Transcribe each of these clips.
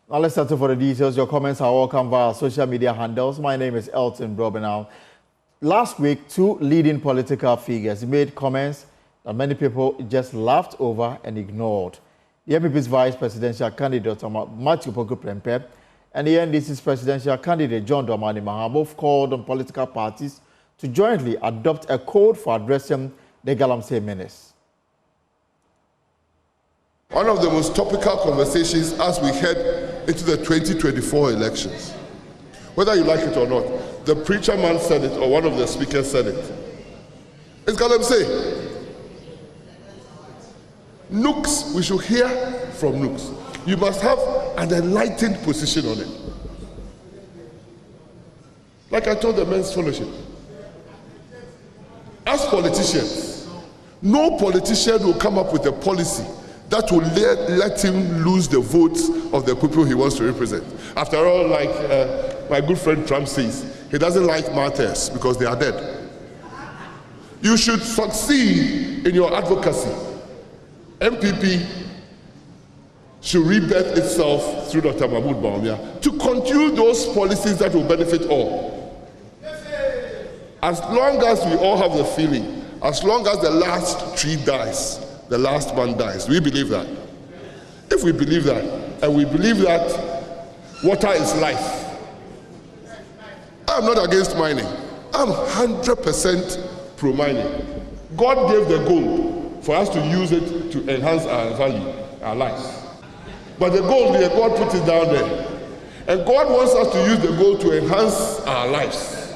Now let's settle for the details. Your comments are welcome via social media handles. My name is Elton Brobenau. Last week, two leading political figures made comments that many people just laughed over and ignored. The MPP's vice presidential candidate, Matthew Prempeh, and the NDC's presidential candidate, John Dramani Mahama, both called on political parties to jointly adopt a code for addressing the Galamsey menace. One of the most topical conversations as we head into the 2024 elections, whether you like it or not, the preacher man said it or one of the speakers said it. It's Galamsey. Nooks, we should hear from Nooks. You must have an enlightened position on it. Like I told the men's fellowship, as politicians, no politician will come up with a policy that will let him lose the votes of the people he wants to represent. After all, like my good friend Trump says, he doesn't like martyrs because they are dead. You should succeed in your advocacy. MPP should rebirth itself through Dr. Mahmoud Bawumia to continue those policies that will benefit all. As long as we all have the feeling, as long as the last tree dies, the last man dies. We believe that. If we believe that, and we believe that water is life, I'm not against mining. I'm 100% pro-mining. God gave the gold for us to use it to enhance our value, our lives. But the gold, God put it down there. And God wants us to use the gold to enhance our lives.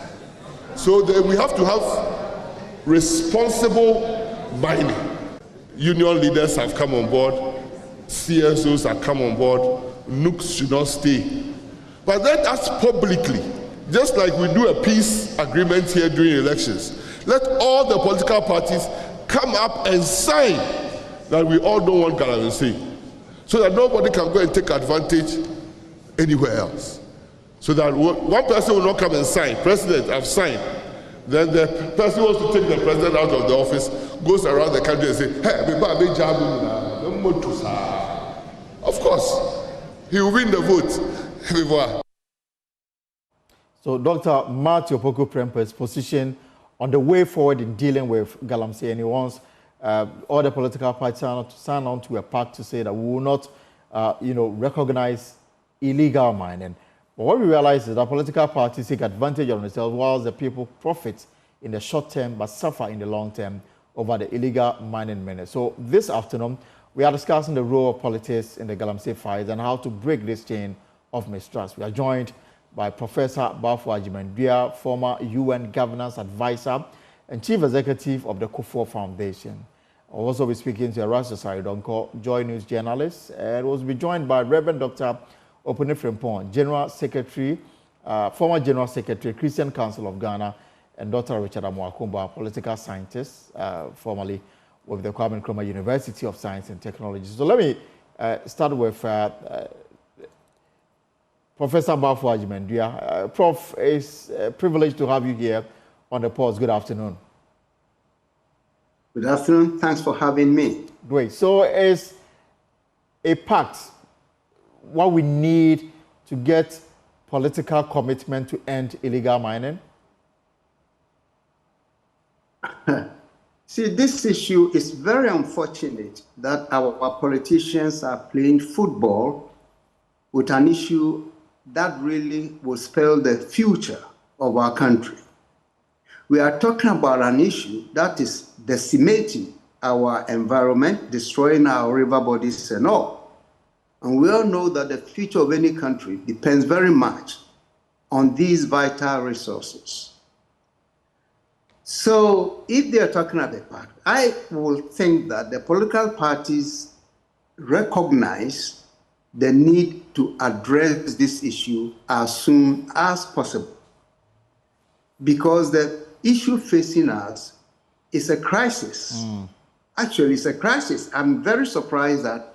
So that we have to have responsible mining. Union leaders have come on board, CSOs have come on board, Nooks should not stay. But let us publicly, just like we do a peace agreement here during elections, let all the political parties come up and sign that we all don't want Galamsey, so that nobody can go and take advantage anywhere else. So that one person will not come and sign, President, I've signed. Then the person who wants to take the president out of the office goes around the country and say, hey, of course, he will win the vote. So Dr. Matthew Prempeh's position on the way forward in dealing with Galamsey, and he wants all the political parties to sign on to a pact to say that we will not, recognize illegal mining. But what we realize is that political parties take advantage of themselves while the people profit in the short term but suffer in the long term over the illegal mining menace. So this afternoon, we are discussing the role of politics in the Galamsey fight and how to break this chain of mistrust. We are joined by Professor Baffour Agyeman-Duah, former UN Governance Advisor and Chief Executive of the Baffour Foundation. I'll also be speaking to Erastus Aridonko, Joy News journalist, and we'll be joined by Reverend Dr. Opuni Frimpong, General Secretary, former General Secretary, Christian Council of Ghana, and Dr. Richard Amoakumba, political scientist, formerly with the Kwame Nkrumah University of Science and Technology. So let me start with Professor Baffour Agyeman-Duah. Prof, it's a privilege to have you here on the pause. Good afternoon. Good afternoon. Thanks for having me. Great. So is a pact what we need to get political commitment to end illegal mining? See, this issue is very unfortunate that our politicians are playing football with an issue that really will spell the future of our country. We are talking about an issue that is decimating our environment, destroying our river bodies and all. And we all know that the future of any country depends very much on these vital resources. So if they are talking about a pact, I will think that the political parties recognize the need to address this issue as soon as possible. Because the issue facing us is a crisis. Actually, it's a crisis. I'm very surprised that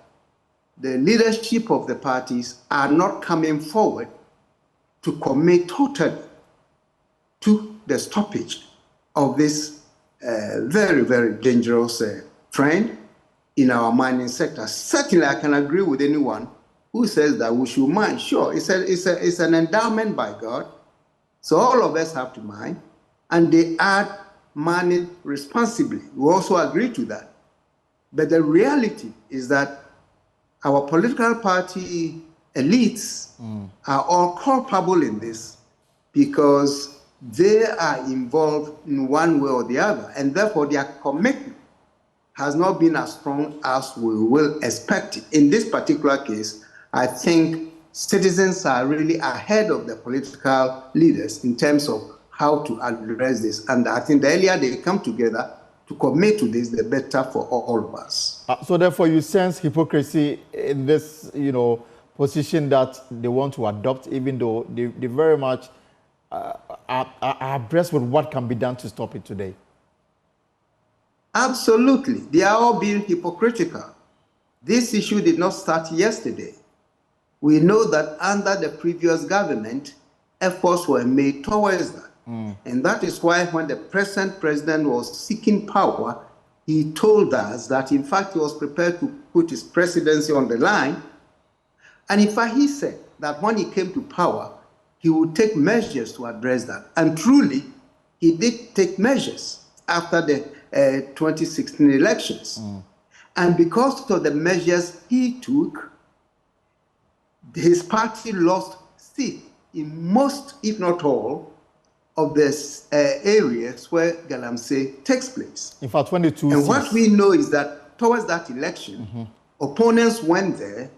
the leadership of the parties are not coming forward to commit totally to the stoppage of this very, very dangerous trend in our mining sector. Certainly, I can agree with anyone who says that we should mine. Sure, it's an endowment by God, so all of us have to mine, and they are mining responsibly. We also agree to that. But the reality is that our political party elites are all culpable in this because they are involved in one way or the other, and therefore their commitment has not been as strong as we will expect it. In this particular case, I think citizens are really ahead of the political leaders in terms of how to address this. And I think the earlier they come together to commit to this, the better for all of us. So therefore you sense hypocrisy in this, position that they want to adopt, even though they very much are abreast with what can be done to stop it today. Absolutely. They are all being hypocritical. This issue did not start yesterday. We know that under the previous government, efforts were made towards that. And that is why when the present president was seeking power, he told us that in fact he was prepared to put his presidency on the line. And in fact, he said that when he came to power, he would take measures to address that. And truly, he did take measures after the 2016 elections. And because of the measures he took, his party lost seats in most, if not all, of the areas where Galamsey takes place. In fact, 22 And seats. what we know is that towards that election, opponents went there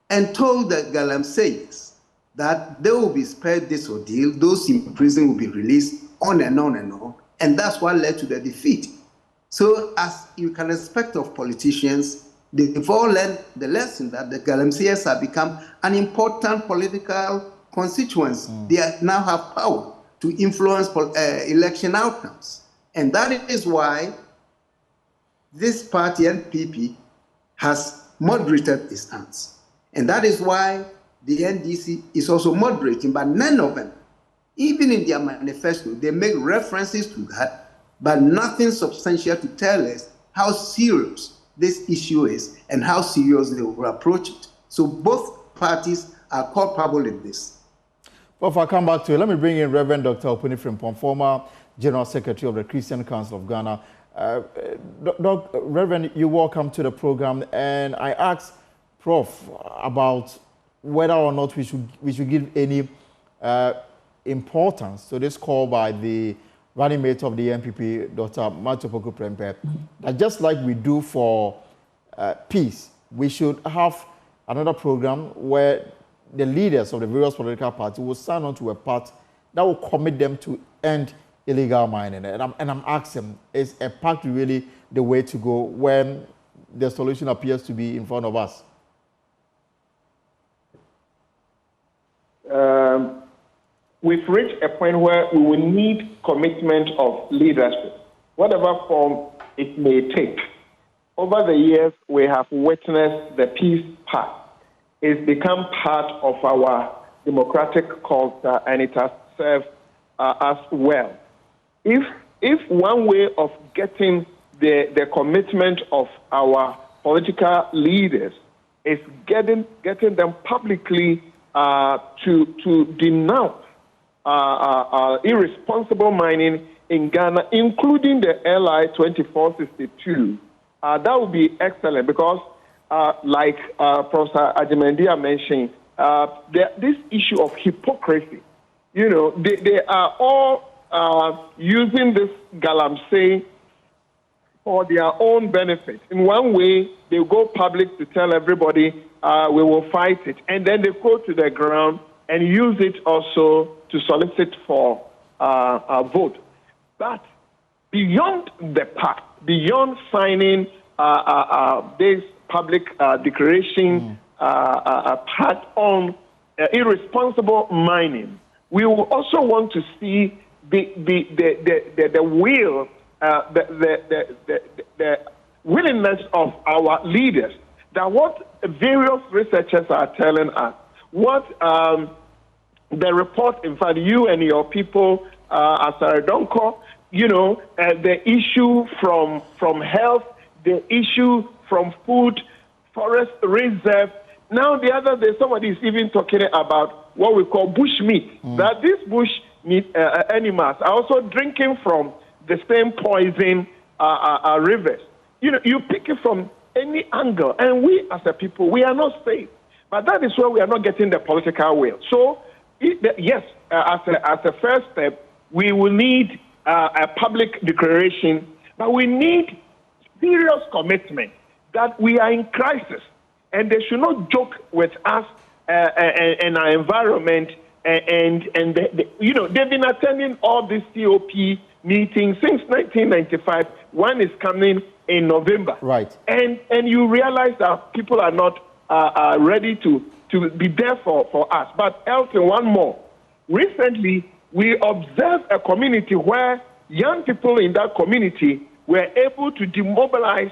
and told the Galamseyers that they will be spared this ordeal, those in prison will be released, on and on and on. And that's what led to the defeat. So as you can expect of politicians, they've all learned the lesson that the Galamseyers have become an important political constituency. They now have power to influence election outcomes. And that is why this party, NPP, has moderated its stance. And that is why the NDC is also moderating, but none of them, even in their manifesto, they make references to that, but nothing substantial to tell us how serious this issue is and how serious they will approach it. So both parties are culpable in this. Prof, I'll come back to you. Let me bring in Reverend Dr. Opuni Frimpong, former General Secretary of the Christian Council of Ghana. Reverend, you're welcome to the program. And I asked Prof about whether or not we should give any importance to this call by the running mate of the NPP, Dr. Matthew Opoku Prempeh, that just like we do for peace, we should have another program where the leaders of the various political parties will sign on to a pact that will commit them to end illegal mining. And I'm asking, is a pact really the way to go when the solution appears to be in front of us? We've reached a point where we will need commitment of leadership, whatever form it may take. Over the years, we have witnessed the peace pact. It's become part of our democratic culture, and it has served us well. If one way of getting the commitment of our political leaders is getting them publicly to denounce irresponsible mining in Ghana, including the LI 2462, that would be excellent because, like Professor Agyeman-Duah mentioned, this issue of hypocrisy, they are all using this Galamsey for their own benefit. In one way, they go public to tell everybody we will fight it, and then they go to the ground and use it also to solicit for a vote. But beyond the pact, beyond signing this public declaration pact on irresponsible mining, we will also want to see the will, the willingness of our leaders, that what various researchers are telling us, what the report, in fact, you and your people, as Donko, the issue from health, the issue from food, forest reserve, now the other day, somebody is even talking about what we call bush meat, that these bush meat animals are also drinking from the same poison rivers. You know, you pick it from any angle, and we as a people, we are not safe. But that is why we are not getting the political will. So, yes, as a first step, we will need a public declaration, but we need serious commitment that we are in crisis, and they should not joke with us and our environment. You know, they've been attending all these COP meetings since 1995. One is coming in November. Right. And you realize that people are not ready to be there for us. But Elton, one more. Recently, we observed a community where young people in that community were able to demobilize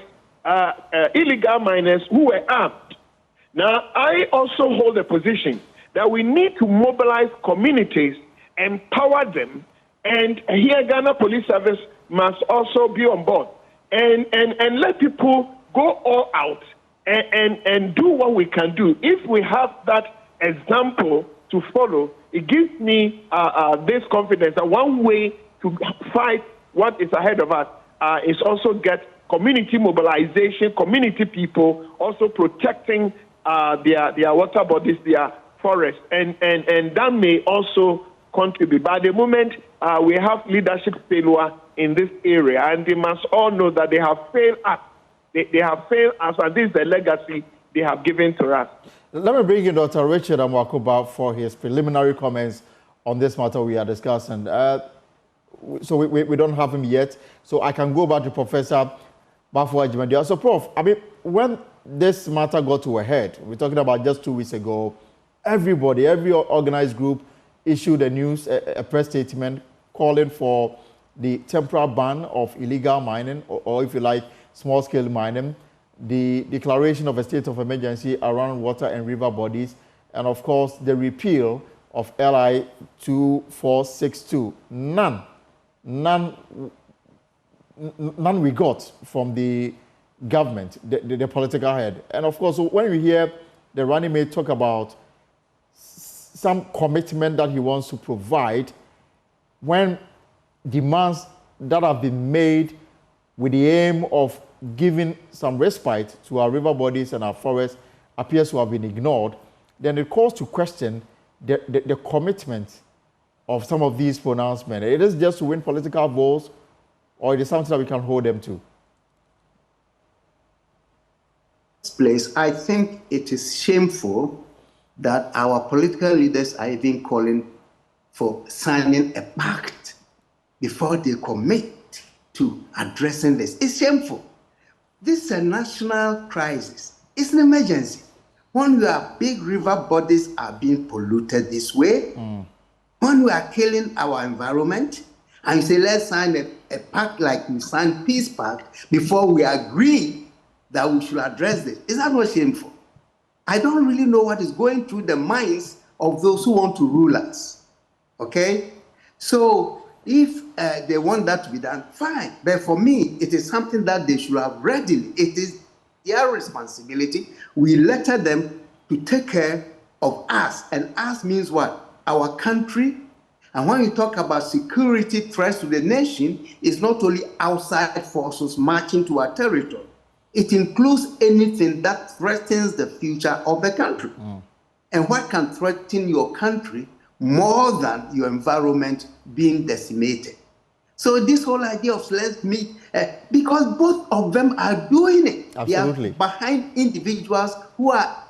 illegal miners who were armed. Now, I also hold a position that we need to mobilize communities, empower them, and here Ghana Police Service must also be on board and let people go all out and do what we can do. If we have that example to follow, it gives me this confidence that one way to fight what is ahead of us is also get community mobilization, community people also protecting their water bodies, their forests, and that may also contribute. But at the moment, we have leadership failure in this area, and they must all know that they have failed us. They have failed us, and this is the legacy they have given to us. Let me bring in Dr. Richard Amwakuba for his preliminary comments on this matter we are discussing. So we don't have him yet, so I can go back to Professor Baffour Agyeman-Duah. So, Prof, I mean, when this matter got to a head, we're talking about just 2 weeks ago, everybody, every organized group issued a press statement calling for the temporary ban of illegal mining, or if you like, small-scale mining, the declaration of a state of emergency around water and river bodies, and of course, the repeal of LI 2462. None we got from the government, the political head. And of course, when we hear the running mate talk about some commitment that he wants to provide, when demands that have been made with the aim of giving some respite to our river bodies and our forests appears to have been ignored, then it calls to question the commitment of some of these pronouncements. It is just to win political votes, or it is something that we can hold them to? Place, I think it is shameful that our political leaders are even calling for signing a pact before they commit to addressing this. It's shameful. This is a national crisis. It's an emergency. When our big river bodies are being polluted this way, when we are killing our environment, and you say, let's sign a pact like we signed Peace Pact before we agree that we should address this. Is that not shameful? I don't really know what is going through the minds of those who want to rule us. Okay? So if they want that to be done, fine. But for me, it is something that they should have readily. It is their responsibility. We letter them to take care of us. And us means what? Our country. And when you talk about security threats to the nation, it's not only outside forces marching to our territory. It includes anything that threatens the future of the country. And what can threaten your country more than your environment being decimated? So this whole idea of let's meet, because both of them are doing it. Absolutely. They are behind individuals who are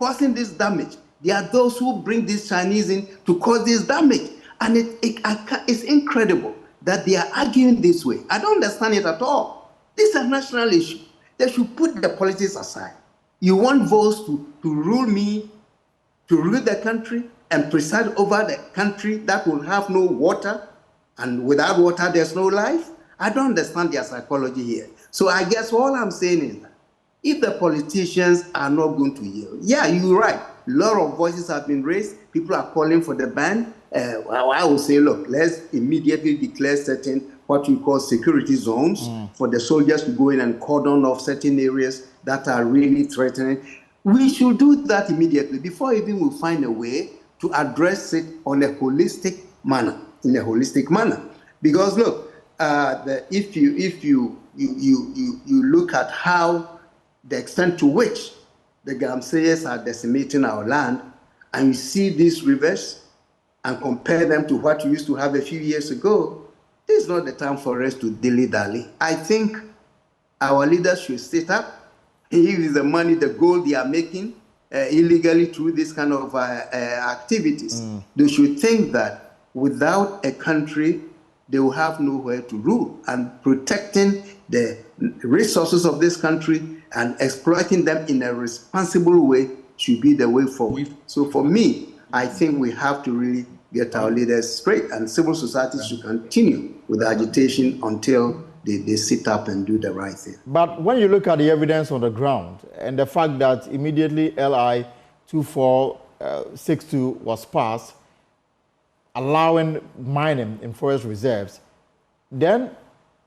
causing this damage. They are those who bring these Chinese in to cause this damage. And it's incredible that they are arguing this way. I don't understand it at all. This is a national issue. They should put the politics aside. You want votes to rule me, to rule the country, and preside over the country that will have no water, and without water, there's no life? I don't understand their psychology here. So I guess all I'm saying is that if the politicians are not going to yield, yeah, you're right. A lot of voices have been raised. People are calling for the ban. I will say, look, let's immediately declare certain what we call security zones for the soldiers to go in and cordon off certain areas that are really threatening. We should do that immediately before even we find a way to address it on a holistic manner, Because look, if you look at how the extent to which the Galamseyers are decimating our land, and you see these rivers and compare them to what we used to have a few years ago, this is not the time for us to dilly-dally. I think our leaders should sit up. If the money, the gold they are making illegally through this kind of activities, they should think that without a country, they will have nowhere to rule. And protecting the resources of this country and exploiting them in a responsible way should be the way forward. So for me, I think we have to really get our leaders straight, and civil society should continue with the agitation until they sit up and do the right thing. But when you look at the evidence on the ground and the fact that immediately LI 2462 was passed, allowing mining in forest reserves, then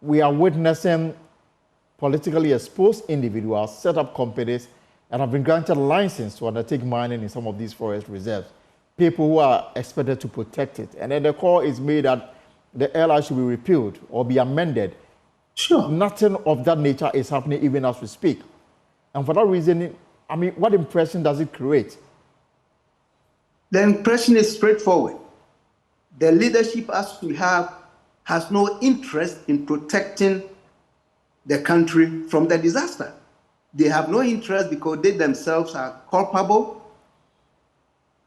we are witnessing politically exposed individuals set up companies and have been granted license to undertake mining in some of these forest reserves. People who are expected to protect it. And then the call is made that the LI should be repealed or be amended. Sure. Nothing of that nature is happening even as we speak. And for that reason, I mean, what impression does it create? The impression is straightforward. The leadership as we have has no interest in protecting the country from the disaster. They have no interest because they themselves are culpable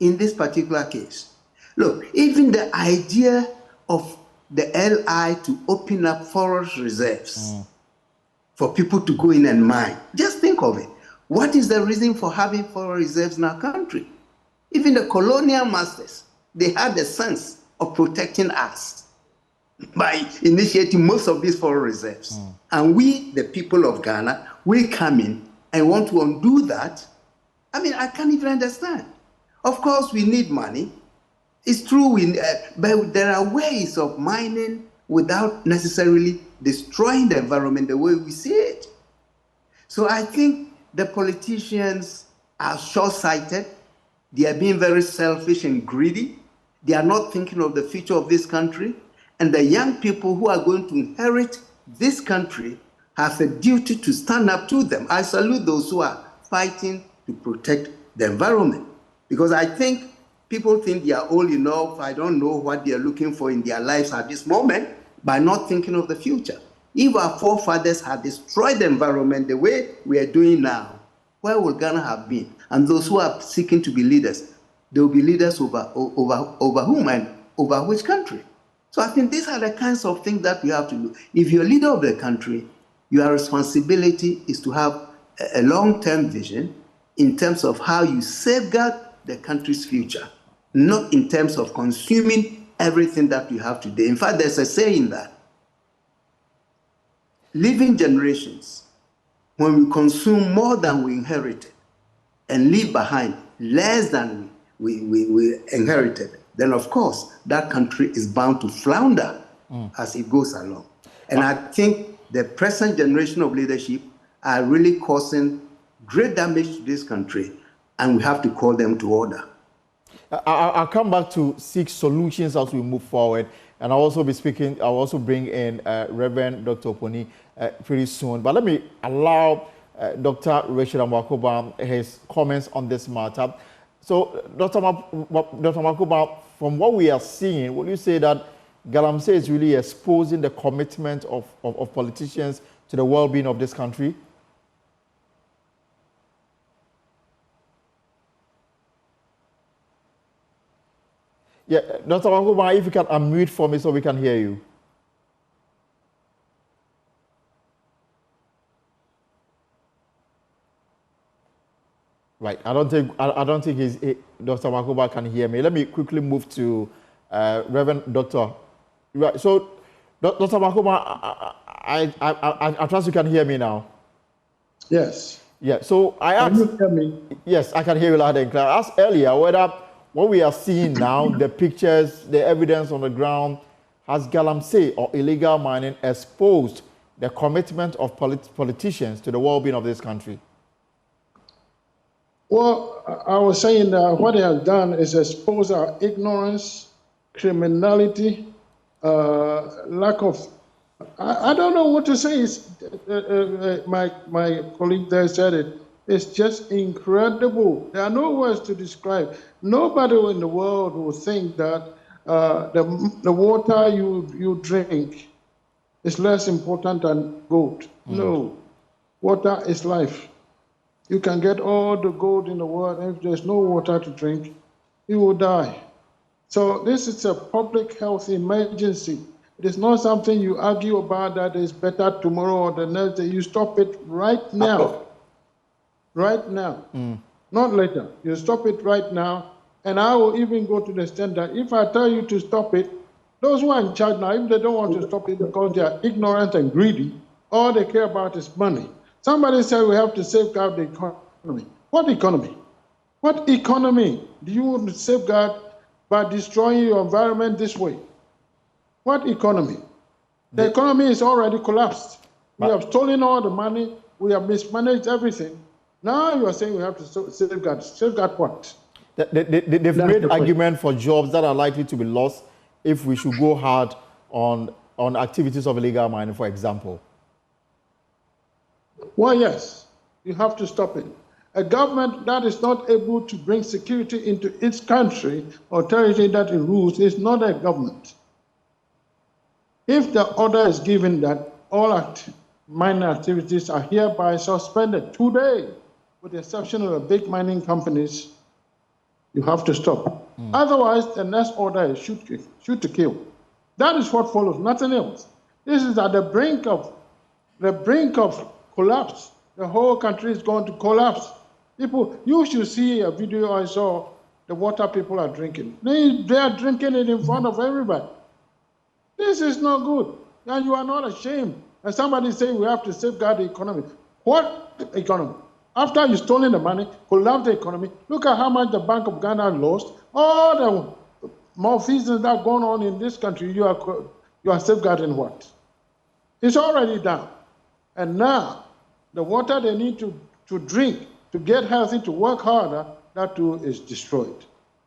in this particular case. Look, even the idea of the LI to open up forest reserves for people to go in and mine. Just think of it. What is the reason for having forest reserves in our country? Even the colonial masters, they had the sense of protecting us by initiating most of these forest reserves. And we, the people of Ghana, we come in and want to undo that. I mean, I can't even understand. Of course, we need money. It's true, but there are ways of mining without necessarily destroying the environment the way we see it. So I think the politicians are short-sighted. They are being very selfish and greedy. They are not thinking of the future of this country. And the young people who are going to inherit this country have a duty to stand up to them. I salute those who are fighting to protect the environment. Because I think people think they are old enough. I don't know what they are looking for in their lives at this moment by not thinking of the future. If our forefathers had destroyed the environment the way we are doing now, where would Ghana have been? And those who are seeking to be leaders, they will be leaders over whom and over which country? So I think these are the kinds of things that we have to do. If you're a leader of the country, your responsibility is to have a long-term vision in terms of how you safeguard the country's future, not in terms of consuming everything that you have today. In fact, there's a saying that living generations, when we consume more than we inherited and leave behind less than we inherited, then of course that country is bound to flounder as it goes along. And I think the present generation of leadership are really causing great damage to this country, and we have to call them to order. I'll come back to seek solutions as we move forward, and I'll also bring in Reverend Dr. Oponi pretty soon. But let me allow Dr. Richard Amakoba his comments on this matter. So, Dr. Amakoba, from what we are seeing, would you say that Galamsey is really exposing the commitment of politicians to the well-being of this country? Yeah, Dr. Amakoba, if you can unmute for me so we can hear you. Right, I don't think Dr. Amakoba can hear me. Let me quickly move to Reverend Dr. Right, so Dr. Amakoba, I trust you can hear me now. Yes. Yeah, so I asked. Can you hear me? Yes, I can hear you loud and clear. I asked earlier whether what we are seeing now, the pictures, the evidence on the ground, has Galamsey or illegal mining exposed the commitment of politicians to the well-being of this country? Well, I was saying that what it has done is expose our ignorance, criminality, lack of, I don't know what to say. My colleague there said it. It's just incredible. There are no words to describe. Nobody in the world will think that the water you drink is less important than gold. No, water is life. You can get all the gold in the world, and if there's no water to drink, you will die. So this is a public health emergency. It is not something you argue about that is better tomorrow or the next day. You stop it right now. Right now, not later. You stop it right now, and I will even go to the extent that if I tell you to stop it, those who are in charge now, if they don't want to stop it because they are ignorant and greedy, all they care about is money. Somebody said we have to safeguard the economy. What economy? What economy do you want to safeguard by destroying your environment this way? What economy? The economy is already collapsed. We have stolen all the money. We have mismanaged everything. Now you are saying we have to safeguard. Safeguard what? They've made argument for jobs that are likely to be lost if we should go hard on activities of illegal mining, for example. Well, yes, you have to stop it. A government that is not able to bring security into its country or territory that it rules is not a government. If the order is given that all mining activities are hereby suspended today, with the exception of the big mining companies, you have to stop. Otherwise, the next order is shoot to kill. That is what follows, nothing else. This is at the brink of collapse. The whole country is going to collapse. People, you should see a video I saw, the water people are drinking. They are drinking it in front of everybody. This is not good. And you are not ashamed. And somebody saying we have to safeguard the economy. What economy? After you've stolen the money, collapse the economy, look at how much the Bank of Ghana lost. All the malfeasance that are going on in this country, you are safeguarding what? It's already down. And now, the water they need to drink, to get healthy, to work harder, that too is destroyed.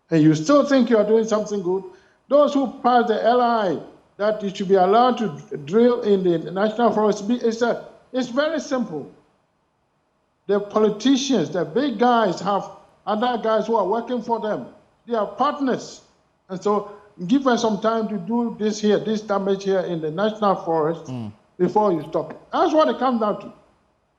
And you still think you are doing something good? Those who pass the LI, that you should be allowed to drill in the national forest, it's very simple. The politicians, the big guys have other guys who are working for them. They are partners. And so give us some time to do this here, this damage here in the national forest before you stop it. That's what it comes down to.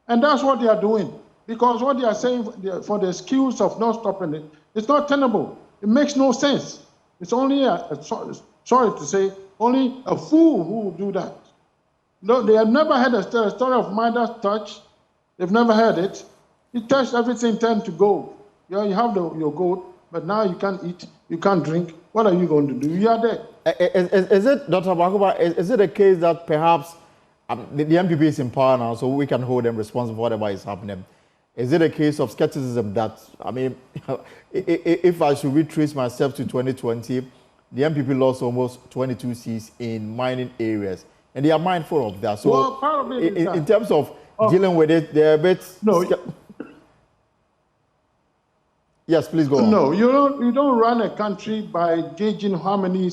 And that's what they are doing. Because what they are saying for the excuse of not stopping it, it's not tenable. It makes no sense. It's only, sorry to say, only a fool who will do that. No, they have never had a story of Midas touch. They've never heard it. He touched everything turned to gold. You have your gold, but now you can't eat, you can't drink. What are you going to do? You are there. Is it, Dr. Bakuba, is it a case that perhaps the MPP is in power now, so we can hold them responsible for whatever is happening? Is it a case of skepticism that, I mean, if I should retrace myself to 2020, the MPP lost almost 22 seats in mining areas, and they are mindful of that. So, well, probably in terms of dealing with it, they're a bit. No. Yes, please go on. No, you don't run a country by gauging how many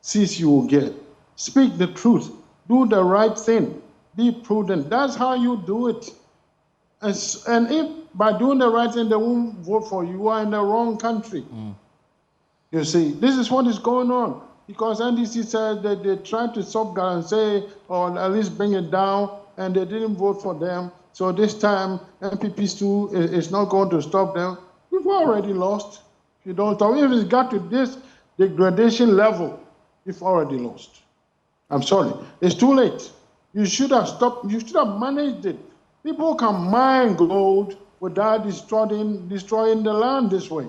seats you will get. Speak the truth. Do the right thing. Be prudent. That's how you do it. And if by doing the right thing they won't vote for you, you are in the wrong country. You see, this is what is going on. Because NDC said that they tried to stop Galamseyers or at least bring it down, and they didn't vote for them. So this time, MPP too is not going to stop them. We've already lost. If you don't stop, if it's got to this degradation level, you've already lost. I'm sorry. It's too late. You should have stopped. You should have managed it. People can mine gold without destroying the land this way.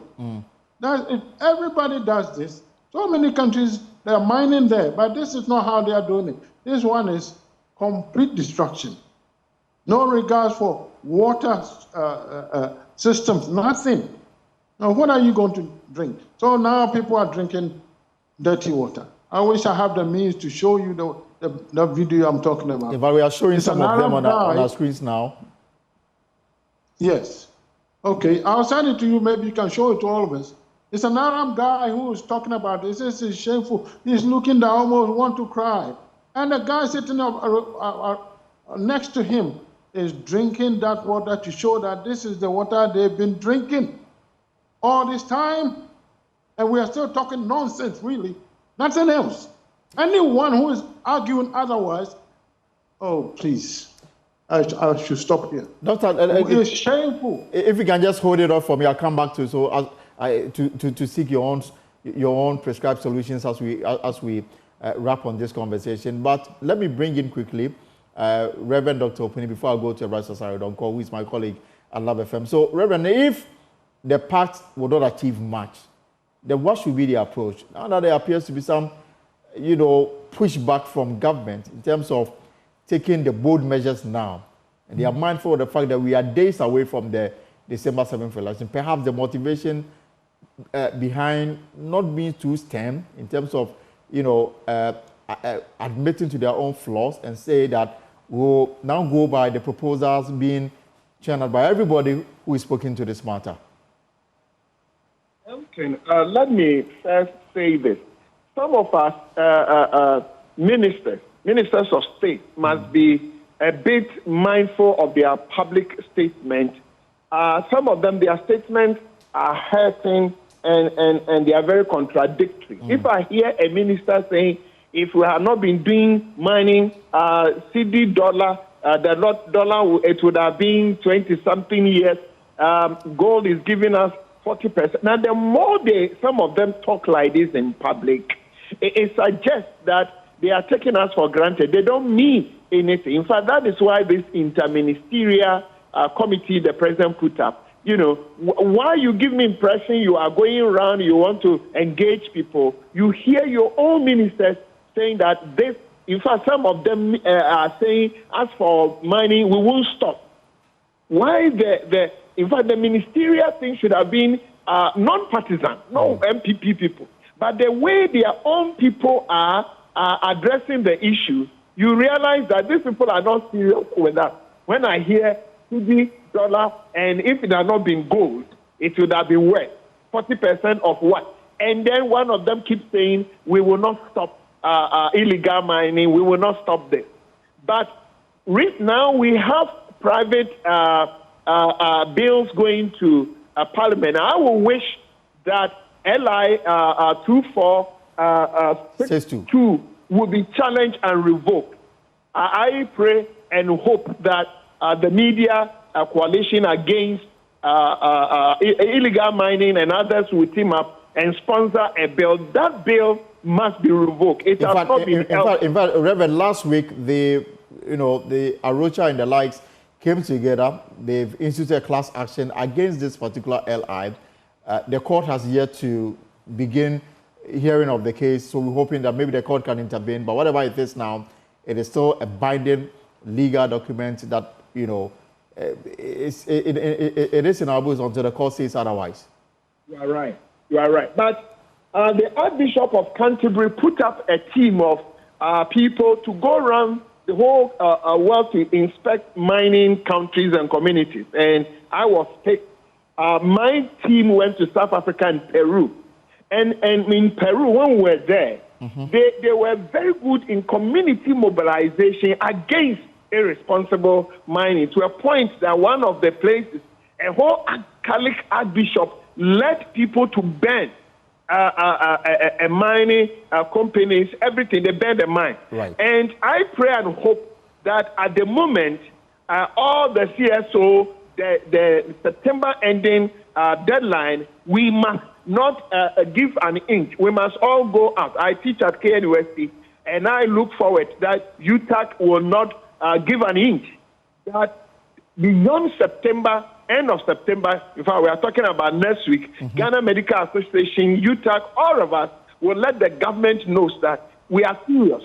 Everybody does this. So many countries, they are mining there, but this is not how they are doing it. This one is complete destruction. No regards for water systems, nothing. Now, what are you going to drink? So now people are drinking dirty water. I wish I have the means to show you the video I'm talking about. Yeah, but we are showing some of them on our screens now. Yes. Okay, I'll send it to you. Maybe you can show it to all of us. It's an Arab guy who is talking about this. This is shameful. He's looking down, almost want to cry. And the guy sitting up next to him is drinking that water to show that this is the water they've been drinking all this time. And we are still talking nonsense, really. Nothing else. Anyone who is arguing otherwise, oh, please. I should stop here. Doctor, it's shameful. If you can just hold it up for me, I'll come back to to seek your own prescribed solutions as we wrap on this conversation. But let me bring in quickly Reverend Dr. Opuni before I go to Ebrasa Saridonko, who is my colleague at Love FM. So, Reverend, if the pact would not achieve much, then what should be the approach? Now that there appears to be some, pushback from government in terms of taking the bold measures now. And they are mindful of the fact that we are days away from the December 7th election. Perhaps the motivation behind not being too stern in terms of, admitting to their own flaws and say that we'll now go by the proposals being channeled by everybody who is spoken to this matter. Okay, let me first say this. Some of us ministers of state must be a bit mindful of their public statement. Some of them, their statements are hurting and they are very contradictory. If I hear a minister saying, if we have not been doing mining, CD dollar, the dollar, it would have been 20-something years. Gold is giving us 40%. Now, the more some of them talk like this in public, it suggests that they are taking us for granted. They don't mean anything. In fact, that is why this interministerial committee the president put up, why you give me impression you are going around, you want to engage people, you hear your own ministers saying that this, in fact, some of them are saying, as for mining, we won't stop. Why in fact, the ministerial thing should have been non-partisan, no MPP people. But the way their own people are addressing the issue, you realize that these people are not serious with that. When I hear CD dollar, and if it had not been gold, it would have been worth 40% of what? And then one of them keeps saying, we will not stop illegal mining, we will not stop this. But right now we have private bills going to Parliament. I will wish that LI 2462 will be challenged and revoked. I pray and hope that the media coalition against illegal mining and others will team up and sponsor a bill. That bill must be revoked. It has not been held. In fact, Reverend, last week the Arocha and the likes came together. They've instituted a class action against this particular LI. The court has yet to begin hearing of the case, so we're hoping that maybe the court can intervene. But whatever it is now, it is still a binding legal document that it is in our books until the court says otherwise. You are right. But the Archbishop of Canterbury put up a team of people to go around the whole world to inspect mining countries and communities. And I was picked. My team went to South Africa and Peru. And in Peru, when we were there, they were very good in community mobilization against irresponsible mining, to a point that one of the places, a whole Catholic archbishop led people to burn mining companies, everything. They burn the mine. Right. And I pray and hope that at the moment, all the CSO, the September ending deadline, we must not give an inch. We must all go out. I teach at KNUST, and I look forward that UTAC will not give an inch. That beyond September, end of September, in fact, we are talking about next week, Ghana Medical Association, UTAC, all of us will let the government know that we are serious.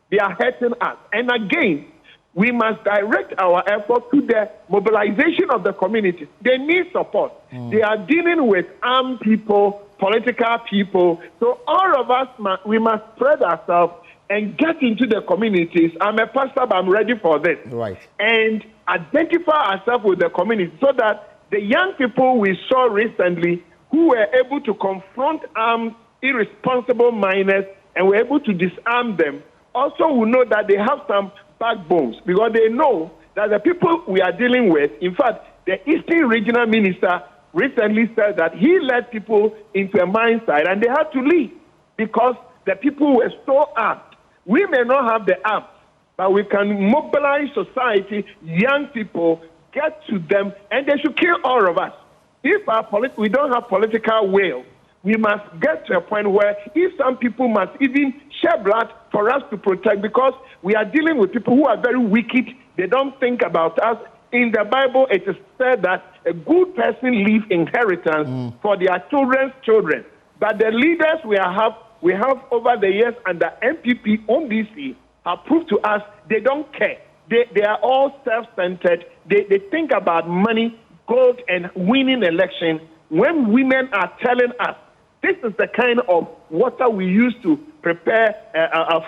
They are hurting us. And again, we must direct our effort to the mobilization of the communities. They need support. They are dealing with armed people, political people. So all of us, we must spread ourselves and get into the communities. I'm a pastor, but I'm ready for this. Right. And identify ourselves with the community so that the young people we saw recently who were able to confront armed, irresponsible miners and were able to disarm them also will know that they have some backbones, because they know that the people we are dealing with, in fact, the Eastern Regional Minister recently said that he led people into a mine site and they had to leave because the people were so armed. We may not have the arms, but we can mobilize society, young people, get to them, and they should kill all of us. If we don't have political will, we must get to a point where if some people must even shed blood for us to protect, because we are dealing with people who are very wicked. They don't think about us. In the Bible, it is said that a good person leaves inheritance for their children's children. But the leaders we have over the years under MPP, ONDC, have proved to us they don't care. They are all self-centered. They think about money, gold, and winning election. When women are telling us, this is the kind of water we use to prepare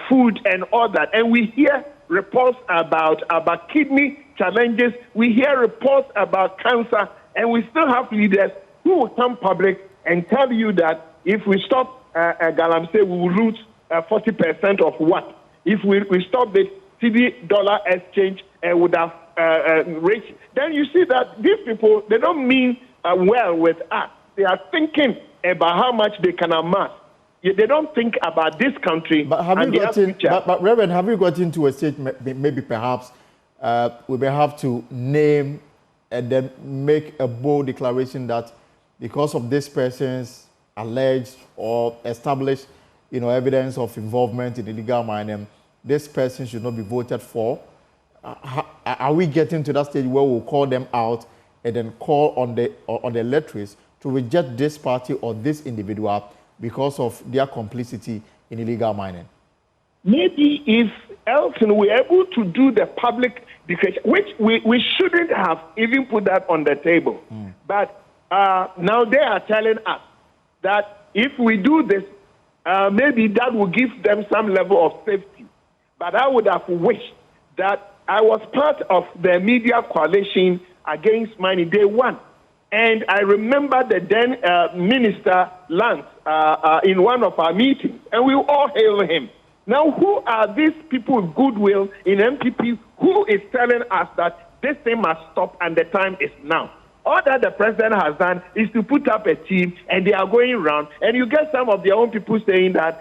food and all that, and we hear reports about kidney challenges, we hear reports about cancer, and we still have leaders who will come public and tell you that if we stop Galamsey, we will lose 40% of what? If we stop the CD dollar exchange would have reached, then you see that these people, they don't mean well with us. They are thinking about how much they can amass. They don't think about this country. But have you gotten, but Reverend, have you got into a state maybe perhaps we may have to name and then make a bold declaration that because of this person's alleged or established, evidence of involvement in illegal mining, this person should not be voted for? Are we getting to that stage where we'll call them out and then call on the electors to reject this party or this individual because of their complicity in illegal mining? Maybe if Elton were able to do the public declaration, which we shouldn't have even put that on the table. But now they are telling us that if we do this, maybe that will give them some level of safety. But I would have wished that I was part of the media coalition against mining day one. And I remember the then Minister Lance in one of our meetings, and we all hail him. Now, who are these people with goodwill in MPP who is telling us that this thing must stop and the time is now? All that the president has done is to put up a team, and they are going around, and you get some of their own people saying that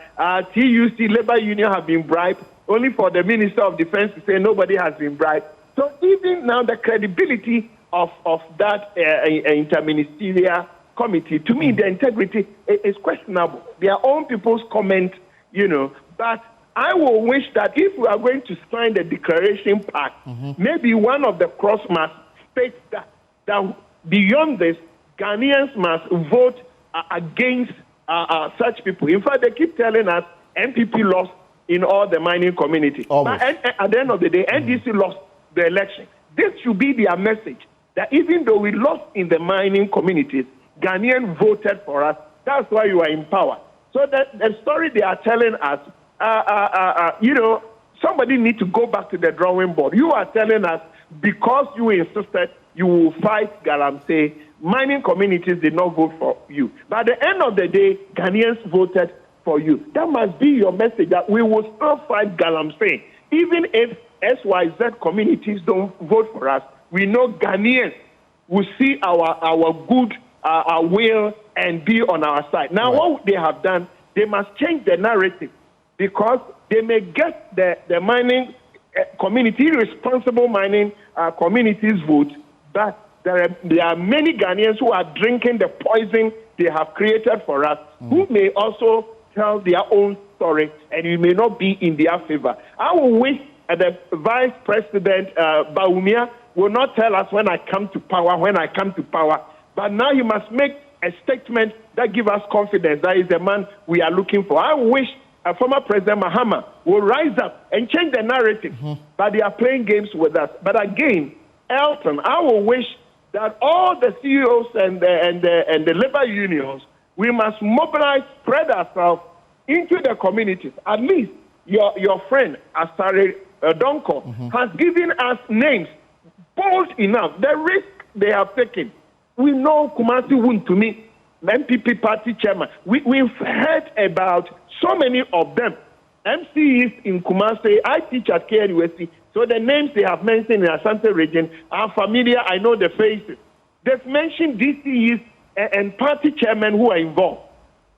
TUC, Labour Union, have been bribed, only for the Minister of Defense to say nobody has been bribed. So even now, the credibility of that interministerial committee, to me, the integrity is questionable. Their own people's comment, but I will wish that if we are going to sign the declaration pact, maybe one of the cross must state that beyond this, Ghanaians must vote against such people. In fact, they keep telling us MPP lost in all the mining community. But at the end of the day, NDC lost the election. This should be their message, that even though we lost in the mining communities, Ghanaians voted for us. That's why you are in power. So the story they are telling us, somebody needs to go back to the drawing board. You are telling us because you insisted you will fight Galamsey, mining communities did not vote for you. But at the end of the day, Ghanaians voted for you. That must be your message, that we will still fight Galamsey. Even if SYZ communities don't vote for us, we know Ghanaians will see our good will and be on our side. Now, what they have done, they must change the narrative, because they may get the mining community, responsible mining communities vote, but there are many Ghanaians who are drinking the poison they have created for us, who may also tell their own story, and it may not be in their favor. I will wish the Vice President Bawumia will not tell us when I come to power, but now he must make a statement that gives us confidence that is the man we are looking for. I wish former President Mahama will rise up and change the narrative, but they are playing games with us. But again, Elton, I will wish that all the CEOs and the labor unions, we must mobilize, spread ourselves into the communities. At least your friend Asare Donko has given us names bold enough. The risk they have taken, We know Kumasi Wuntumi, MPP party chairman. We've heard about so many of them. MCs in Kumasi, I teach at KNUST, so the names they have mentioned in Asante region are familiar. I know the faces. They've mentioned DCEs and party chairmen who are involved.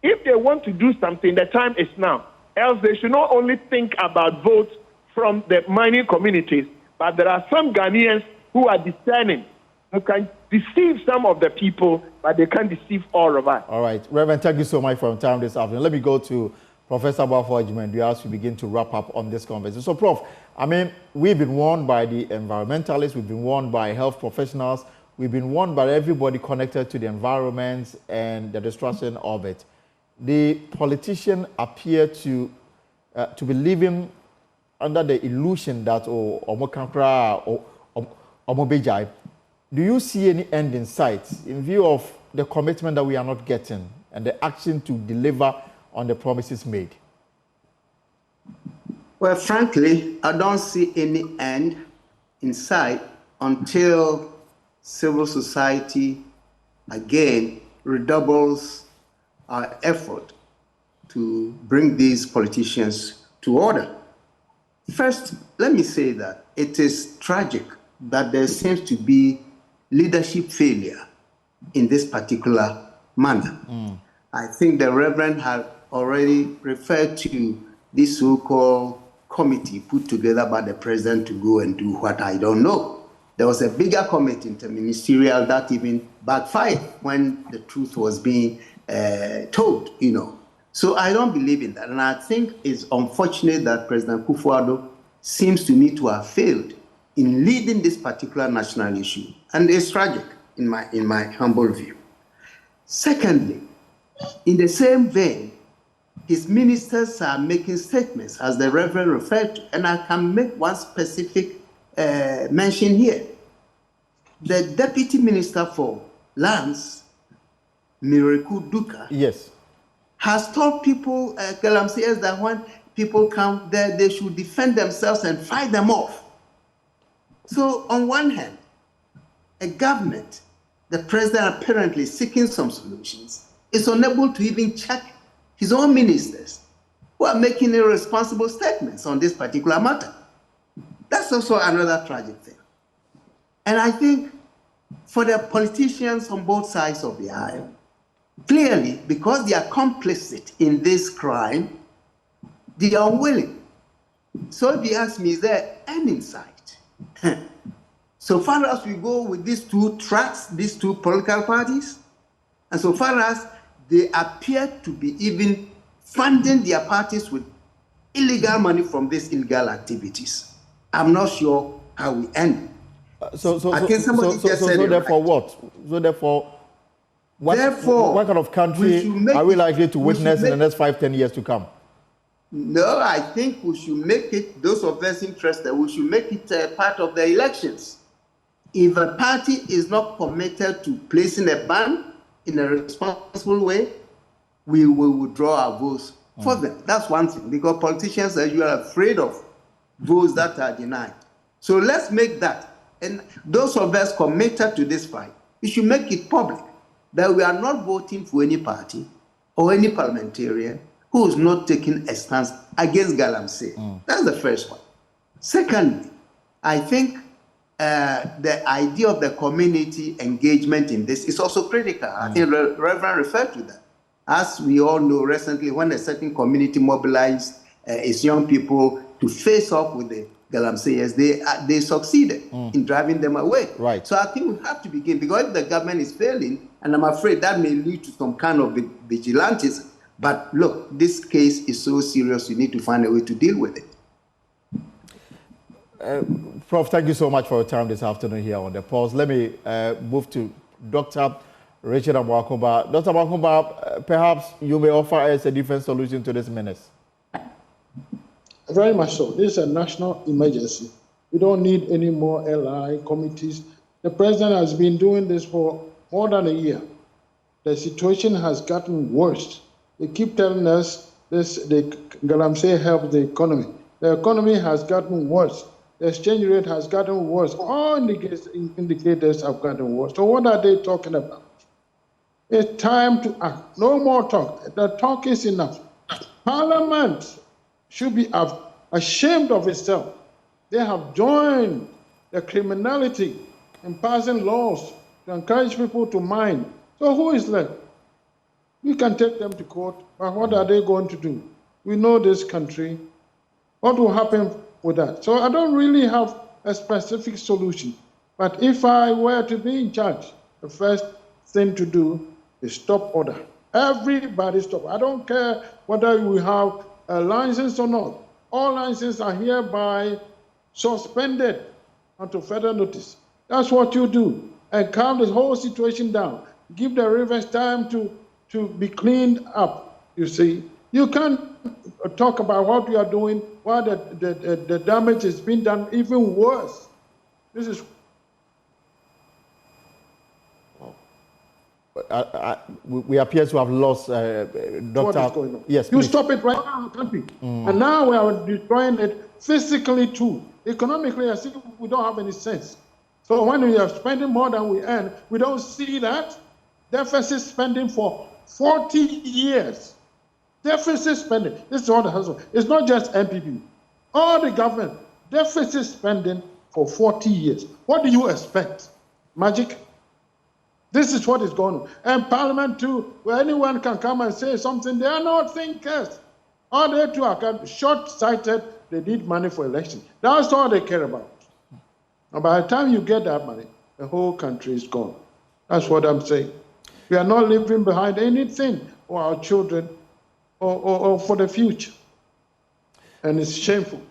If they want to do something, the time is now. Else they should not only think about votes from the mining communities, but there are some Ghanaians who are discerning, who can deceive some of the people, but they can't deceive all of us. All right. Reverend, thank you so much for your time this afternoon. Let me go to Professor Baffour Agyeman-Duah as we begin to wrap up on this conversation. So, Prof, I mean, we've been warned by the environmentalists, we've been warned by health professionals, we've been warned by everybody connected to the environment and the destruction of it. The politicians appear to be living under the illusion that do you see any end in sight in view of the commitment that we are not getting and the action to deliver on the promises made? Well, frankly, I don't see any end in sight until civil society again redoubles our effort to bring these politicians to order. First, let me say that it is tragic that there seems to be leadership failure in this particular manner. I think the Reverend had already referred to this so-called committee put together by the president to go and do what I don't know. There was a bigger committee, interministerial, that even backfired when the truth was being told, you know. So I don't believe in that. And I think it's unfortunate that President Kufuor seems to me to have failed in leading this particular national issue. And it's tragic in my humble view. Secondly, in the same vein, his ministers are making statements, as the Reverend referred to, and I can make one specific mention here. The Deputy Minister for Lands, Miracle Duka, yes, has told people, Galamseyers, that when people come there, they should defend themselves and fight them off. So on one hand, a government, the president apparently seeking some solutions, is unable to even check his own ministers who are making irresponsible statements on this particular matter. That's also another tragic thing. And I think for the politicians on both sides of the aisle, clearly, because they are complicit in this crime, they are unwilling. So if you ask me, is there an insight? So far as we go with these two tracks, these two political parties, and so far as they appear to be even funding their parties with illegal money from these illegal activities, I'm not sure how we end. So therefore what? So therefore, what kind of country are we likely to witness in the next 5-10 years to come? No, I think we should make it, those of us interested, we should make it part of the elections. If a party is not committed to placing a ban in a responsible way, we will withdraw our votes for them. That's one thing, because politicians are usually afraid of votes that are denied. So let's make that. And those of us committed to this fight, we should make it public that we are not voting for any party or any parliamentarian who is not taking a stance against Galamsey. That's the first one. Secondly, I think the idea of the community engagement in this is also critical. I think the Reverend referred to that. As we all know, recently, when a certain community mobilized its young people to face off with the Galamseyers, they succeeded in driving them away. Right. So I think we have to begin, because if the government is failing, and I'm afraid that may lead to some kind of vigilantism. But look, this case is so serious, you need to find a way to deal with it. Prof, thank you so much for your time this afternoon here on The Pulse. Let me move to Dr. Richard Amwakumba. Dr. Amwakumba, perhaps you may offer us a different solution to this menace. Very much so. This is a national emergency. We don't need any more LI committees. The president has been doing this for more than a year. The situation has gotten worse. They keep telling us this, the Galamsey helps the economy. The economy has gotten worse. the exchange rate has gotten worse. All indicators have gotten worse. So what are they talking about? It's time to act. No more talk. The talk is enough. Parliament should be ashamed of itself. They have joined the criminality in passing laws to encourage people to mine. So who is left? We can take them to court, but what are they going to do? We know this country. What will happen with that? So I don't really have a specific solution. But if I were to be in charge, the first thing to do is stop order. Everybody stop. I don't care whether we have a license or not. All licenses are hereby suspended until further notice. That's what you do. And calm the whole situation down. Give the rivers time to be cleaned up, you see. You can't talk about what we are doing while the damage is being done even worse. This is... we appear to have lost Dr. What is going on? Yes, you please. stop it right now in the country. And now we are destroying it physically too. Economically, I see we don't have any sense. So when we are spending more than we earn, we don't see that. Deficit spending for 40 years. Deficit spending. This is all the hustle. It's not just NPP. All the government, deficit spending for 40 years. What do you expect? Magic? This is what is going on. And Parliament too, where anyone can come and say something, they are not thinkers. All they too are short-sighted. They need money for election. That's all they care about. And by the time you get that money, the whole country is gone. That's what I'm saying. We are not leaving behind anything for our children or for the future. And it's shameful.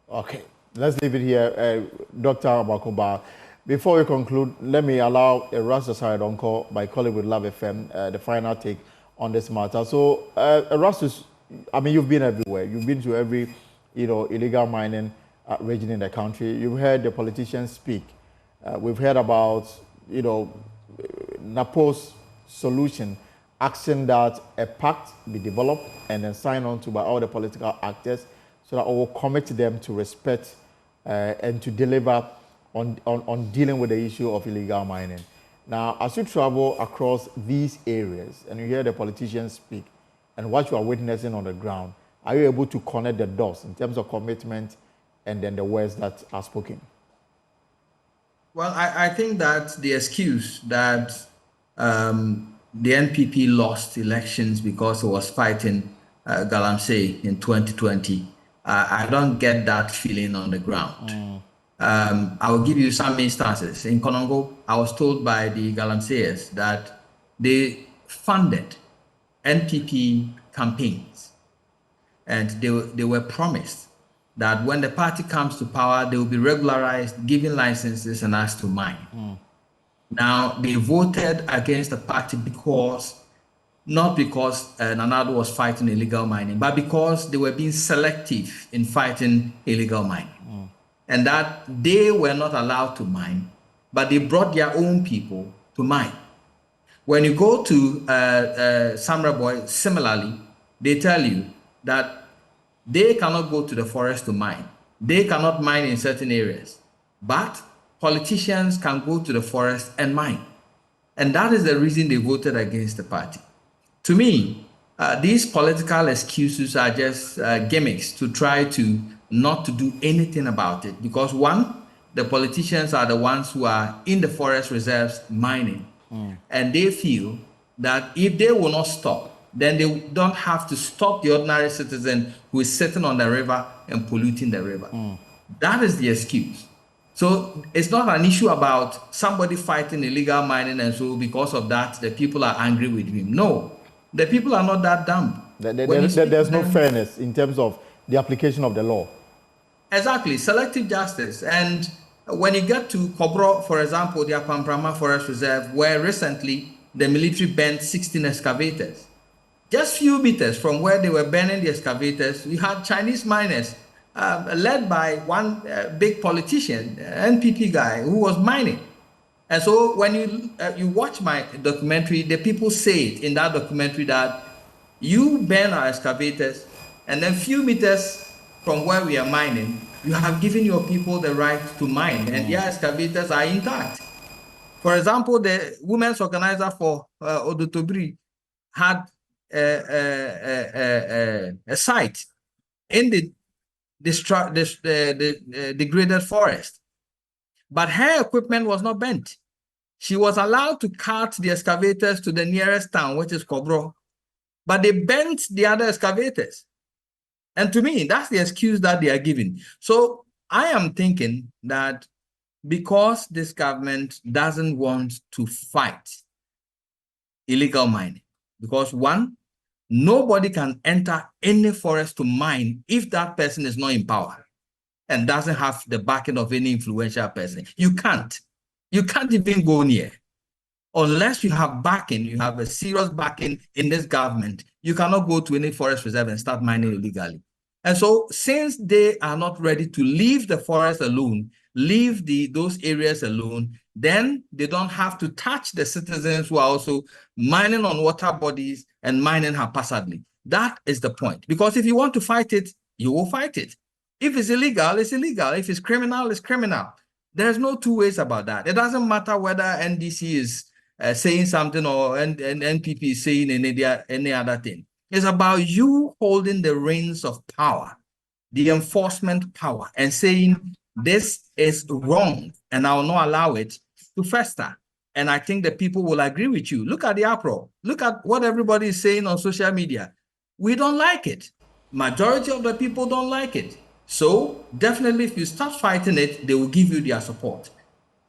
Okay, let's leave it here. Dr. Abakuba, before we conclude, let me allow Erastus Aridonko, my colleague with Love FM, the final take on this matter. So, Erastus, I mean, you've been everywhere. You've been to every, illegal mining region in the country. You've heard the politicians speak. We've heard about, NAPO's solution, asking that a pact be developed and then signed on to by all the political actors so that we will commit them to respect and to deliver on dealing with the issue of illegal mining. Now, as you travel across these areas and you hear the politicians speak and what you are witnessing on the ground, are you able to connect the dots in terms of commitment and then the words that are spoken? Well, I think that the excuse that the NPP lost elections because it was fighting Galamsey in 2020, I don't get that feeling on the ground. I will give you some instances. In Konongo, I was told by the Galamseyers that they funded NPP campaigns, and they were promised that when the party comes to power, they will be regularized, given licenses, and asked to mine. Now, they voted against the party not because Nanado was fighting illegal mining, but because they were being selective in fighting illegal mining. And that they were not allowed to mine, but they brought their own people to mine. When you go to Samra Boy, similarly, they tell you that they cannot go to the forest to mine. They cannot mine in certain areas, but politicians can go to the forest and mine. And that is the reason they voted against the party. To me, these political excuses are just gimmicks to try to not to do anything about it. Because one, the politicians are the ones who are in the forest reserves mining. And they feel that if they will not stop, then they don't have to stop the ordinary citizen who is sitting on the river and polluting the river. That is the excuse. So it's not an issue about somebody fighting illegal mining and so because of that, the people are angry with him. No, the people are not that dumb. There's no fairness in terms of the application of the law. Exactly, selective justice. And when you get to Kobro, for example, the Apamprama Forest Reserve, where recently the military burned 16 excavators. Just few meters from where they were burning the excavators, we had Chinese miners led by one big politician, NPP guy, who was mining. And so when you watch my documentary, the people say it in that documentary that you burn our excavators, and then few meters from where we are mining, you have given your people the right to mine, and their excavators are intact. For example, the women's organizer for Odotobri had a site in the degraded forest, but her equipment was not bent. She was allowed to cart the excavators to the nearest town, which is Kobro, but they bent the other excavators. And to me, that's the excuse that they are giving. So I am thinking that because this government doesn't want to fight illegal mining, because one, nobody can enter any forest to mine if that person is not in power and doesn't have the backing of any influential person. You can't even go near. Unless you have backing, you have a serious backing in this government, you cannot go to any forest reserve and start mining illegally. And so since they are not ready to leave the forest alone, leave those areas alone, then they don't have to touch the citizens who are also mining on water bodies and mining haphazardly. That is the point. Because if you want to fight it, you will fight it. If it's illegal, it's illegal. If it's criminal, it's criminal. There's no two ways about that. It doesn't matter whether NDC is saying something or NPP is saying any other thing. It's about you holding the reins of power, the enforcement power, and saying this is wrong and I will not allow it to fester. And I think the people will agree with you. Look at the uproar. Look at what everybody is saying on social media. We don't like it. Majority of the people don't like it. So definitely if you start fighting it, they will give you their support.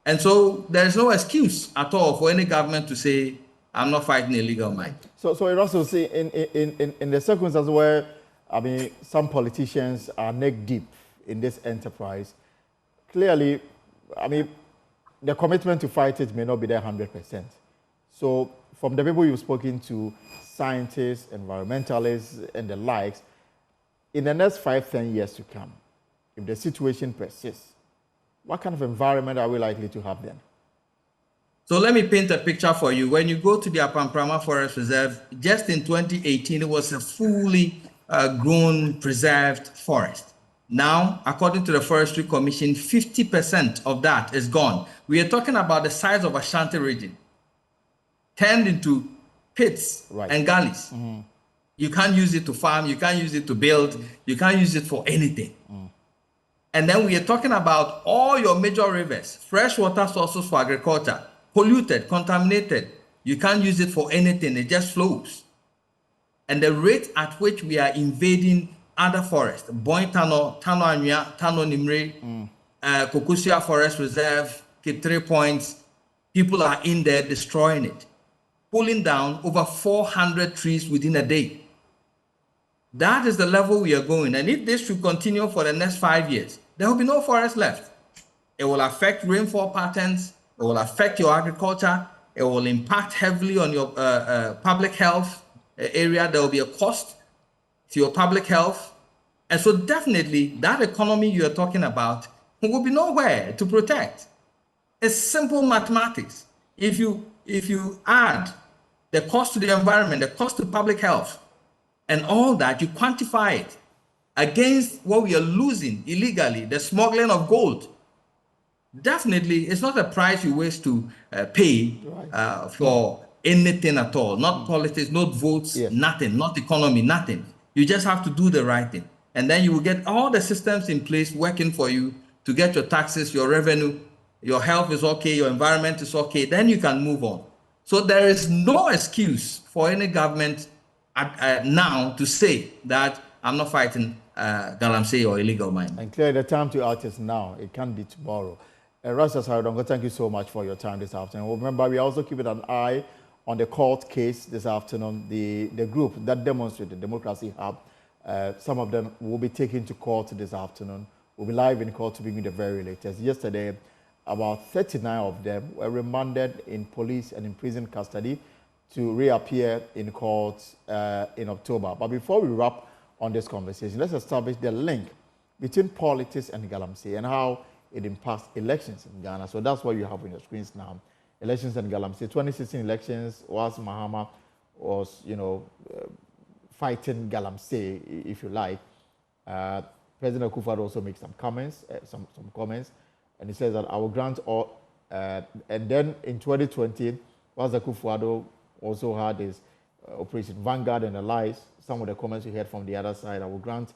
And so there's no excuse at all for any government to say, I'm not fighting illegal mining. So it also see in the circumstances where, I mean, some politicians are neck deep in this enterprise, clearly, I mean, the commitment to fight it may not be there 100%. So from the people you've spoken to, scientists, environmentalists, and the likes, in the next 5-10 years to come, if the situation persists, what kind of environment are we likely to have then? So let me paint a picture for you. When you go to the Apamprama Forest Reserve, just in 2018, it was a fully grown, preserved forest. Now, according to the Forestry Commission, 50% of that is gone. We are talking about the size of Ashanti region, turned into pits and gullies. Mm-hmm. You can't use it to farm, you can't use it to build, you can't use it for anything. And then we are talking about all your major rivers, freshwater sources for agriculture, polluted, contaminated. You can't use it for anything, it just flows. And the rate at which we are invading other forests, Boy Tano, Tano Anya, Tano Nimre, Kokusia Forest Reserve, Cape 3 Points, people are in there destroying it, pulling down over 400 trees within a day. That is the level we are going. And if this should continue for the next 5 years, there will be no forest left. It will affect rainfall patterns. It will affect your agriculture. It will impact heavily on your public health area. There will be a cost to your public health. And so definitely that economy you are talking about will be nowhere to protect. It's simple mathematics. If you add the cost to the environment, the cost to public health, and all that, you quantify it against what we are losing illegally, the smuggling of gold. Definitely, it's not a price you wish to pay for anything at all. Not politics, not votes, nothing, not economy, nothing. You just have to do the right thing. And then you will get all the systems in place working for you to get your taxes, your revenue, your health is okay, your environment is okay, then you can move on. So there is no excuse for any government now to say that I'm not fighting Galamsey or illegal mining. And clearly the time to act is now. It can't be tomorrow. Rastus Harodongo, thank you so much for your time this afternoon. Remember, we are also keeping an eye on the court case this afternoon. The group that demonstrated Democracy Hub, some of them will be taken to court this afternoon. We'll be live in court to bring you the very latest. Yesterday, about 39 of them were remanded in police and in prison custody to reappear in court in October. But before we wrap on this conversation, let's establish the link between politics and Galamsey and how it impacts elections in Ghana. So that's what you have on your screens now. Elections in Galamsey. 2016 elections was Mahama was, fighting Galamsey, if you like. President Akufo-Addo also makes some comments, and he says that I will grant all. And then in 2020, whilst Akufo-Addo also had his Operation Vanguard and allies, some of the comments we heard from the other side, I will grant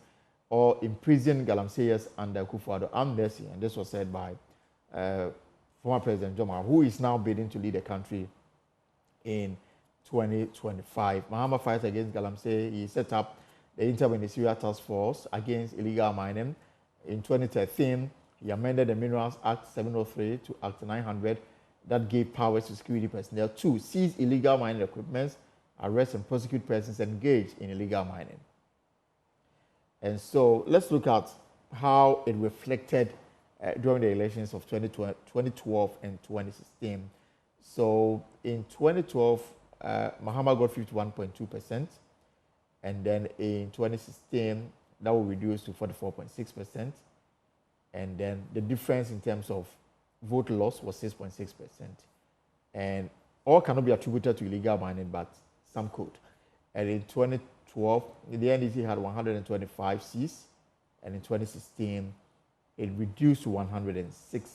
all imprisoned Galamseyers under Akufo-Addo amnesty, and this was said by former President John Mahama, who is now bidding to lead the country in 2025. Mahama fights against Galamsey. He set up the Inter-Ministerial Task Force against illegal mining. In 2013, he amended the Minerals Act 703 to Act 900 that gave powers to security personnel to seize illegal mining equipment, arrest and prosecute persons engaged in illegal mining. And so let's look at how it reflected during the elections of 2012 and 2016. So in 2012, Mahama got 51.2%, and then in 2016, that will reduce to 44.6%, and then the difference in terms of vote loss was 6.6%. And all cannot be attributed to illegal mining, but some could. And in 2012, the NDC had 125 seats, and in 2016, it reduced to 106.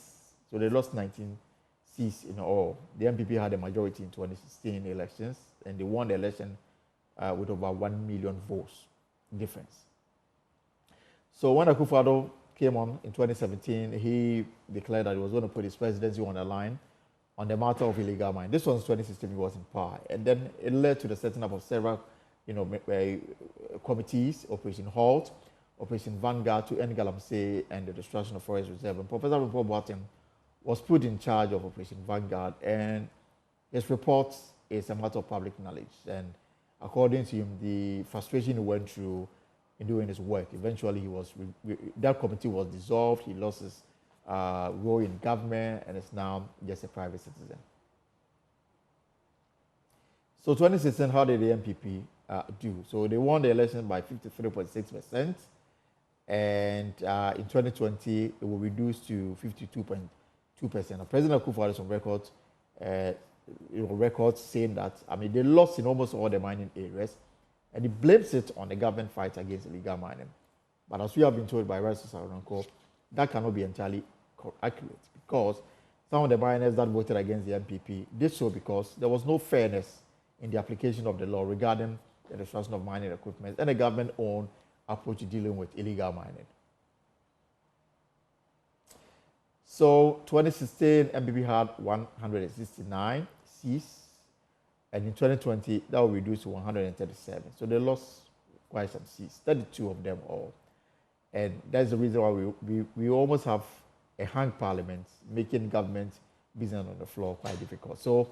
So they lost 19 seats in all. The MPP had a majority in 2016 elections, and they won the election with over 1 million votes difference. So when Akufo-Addo came on in 2017, he declared that he was going to put his presidency on the line on the matter of illegal mining. This was 2016, he was in power. And then it led to the setting up of several committees, Operation Halt, Operation Vanguard to end Galamsey and the destruction of forest reserve. And Professor Baffour Agyeman-Duah was put in charge of Operation Vanguard, and his report is a matter of public knowledge. And according to him, the frustration he went through in doing his work, eventually that committee was dissolved, he lost his role in government, and is now just a private citizen. So 2016, how did the MPP do? So they won the election by 53.6%, and in 2020, it will reduce to 52.2%. President Akufo-Addo is on record saying that, they lost in almost all the mining areas, and he blames it on the government fight against illegal mining. But as we have been told by Rice Saronko, that cannot be entirely accurate, because some of the miners that voted against the MPP did so because there was no fairness in the application of the law regarding the destruction of mining equipment and the government-owned approach to dealing with illegal mining. So 2016, MPP had 169 seats, and in 2020, that will reduce to 137. So they lost quite some seats, 32 of them all. And that's the reason why we almost have a hung parliament, making government business on the floor quite difficult. So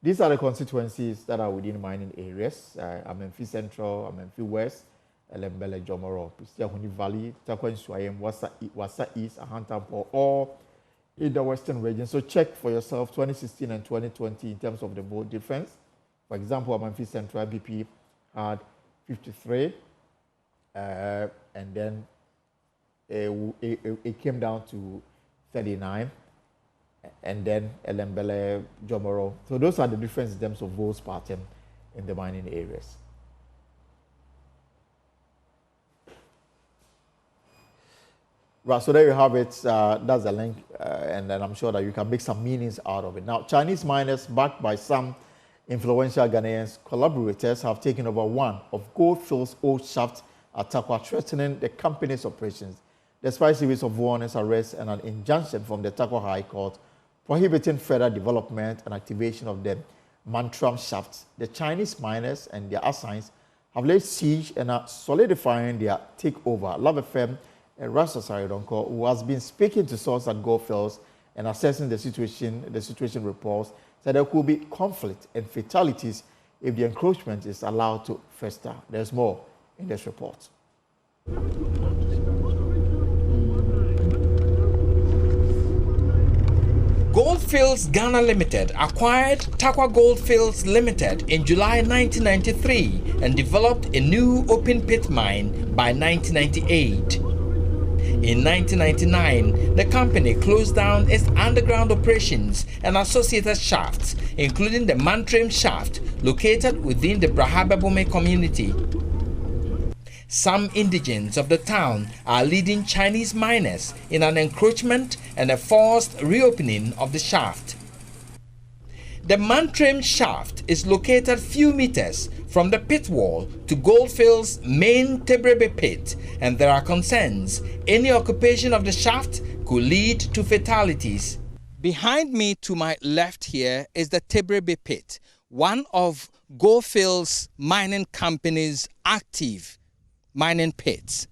these are the constituencies that are within mining areas. Amenfi Central, Amenfi West, Elembele, Jomoro, Pistiahuni Valley, Takwan Swayem, Wasa East, Ahantampo, all in the western region. So check for yourself 2016 and 2020 in terms of the vote difference. For example, Amenfi Central MPP had 53, and then it came down to 39, and then Elembele, Jomoro. So those are the differences in terms of votes per term in the mining areas. Right, so there you have it. That's the link, and then I'm sure that you can make some meanings out of it. Now, Chinese miners, backed by some influential Ghanaians collaborators, have taken over one of Goldfields' old shaft at Takwa, threatening the company's operations, despite a series of warnings, arrests, and an injunction from the Takwa High Court prohibiting further development and activation of the Mantram shafts. The Chinese miners and their assigns have laid siege and are solidifying their takeover. Love FM and Rasta Saridonko, who has been speaking to sources at Goldfields and assessing the situation reports, said there could be conflict and fatalities if the encroachment is allowed to fester. There's more in this report. Goldfields Ghana Limited acquired Takwa Goldfields Limited in July 1993 and developed a new open pit mine by 1998. In 1999, the company closed down its underground operations and associated shafts, including the Mantram shaft located within the Brahababome community. Some indigents of the town are leading Chinese miners in an encroachment and a forced reopening of the shaft. The man-trimmed shaft is located few meters from the pit wall to Goldfields' main Tebrebe pit, and there are concerns any occupation of the shaft could lead to fatalities. Behind me to my left here is the Tebrebe pit, one of Goldfields Mining Company's active mining pits.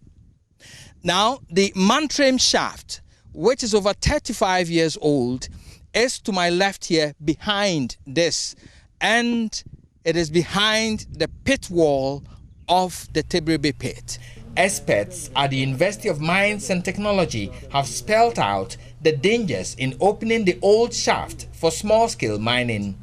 Now, the man-trimmed shaft, which is over 35 years old, is to my left here behind this, and it is behind the pit wall of the Tebrebe pit. Experts at the University of Mines and Technology have spelled out the dangers in opening the old shaft for small-scale mining.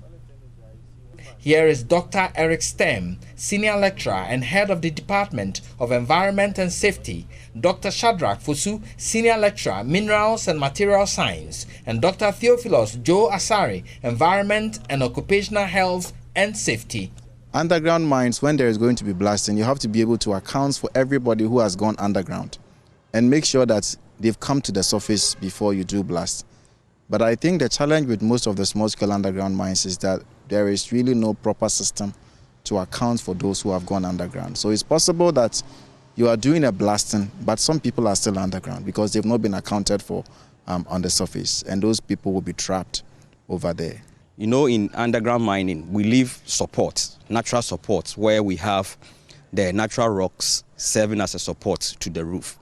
Here is Dr. Eric Stem, Senior Lecturer and Head of the Department of Environment and Safety, Dr. Shadrach Fosu, Senior Lecturer, Minerals and Material Science, and Dr. Theophilus Joe Asari, Environment and Occupational Health and Safety. Underground mines, when there is going to be blasting, you have to be able to account for everybody who has gone underground and make sure that they've come to the surface before you do blast. But I think the challenge with most of the small-scale underground mines is that there is really no proper system to account for those who have gone underground. So it's possible that you are doing a blasting, but some people are still underground because they've not been accounted for on the surface, and those people will be trapped over there. You know, in underground mining, we leave support, natural support, where we have the natural rocks serving as a support to the roof.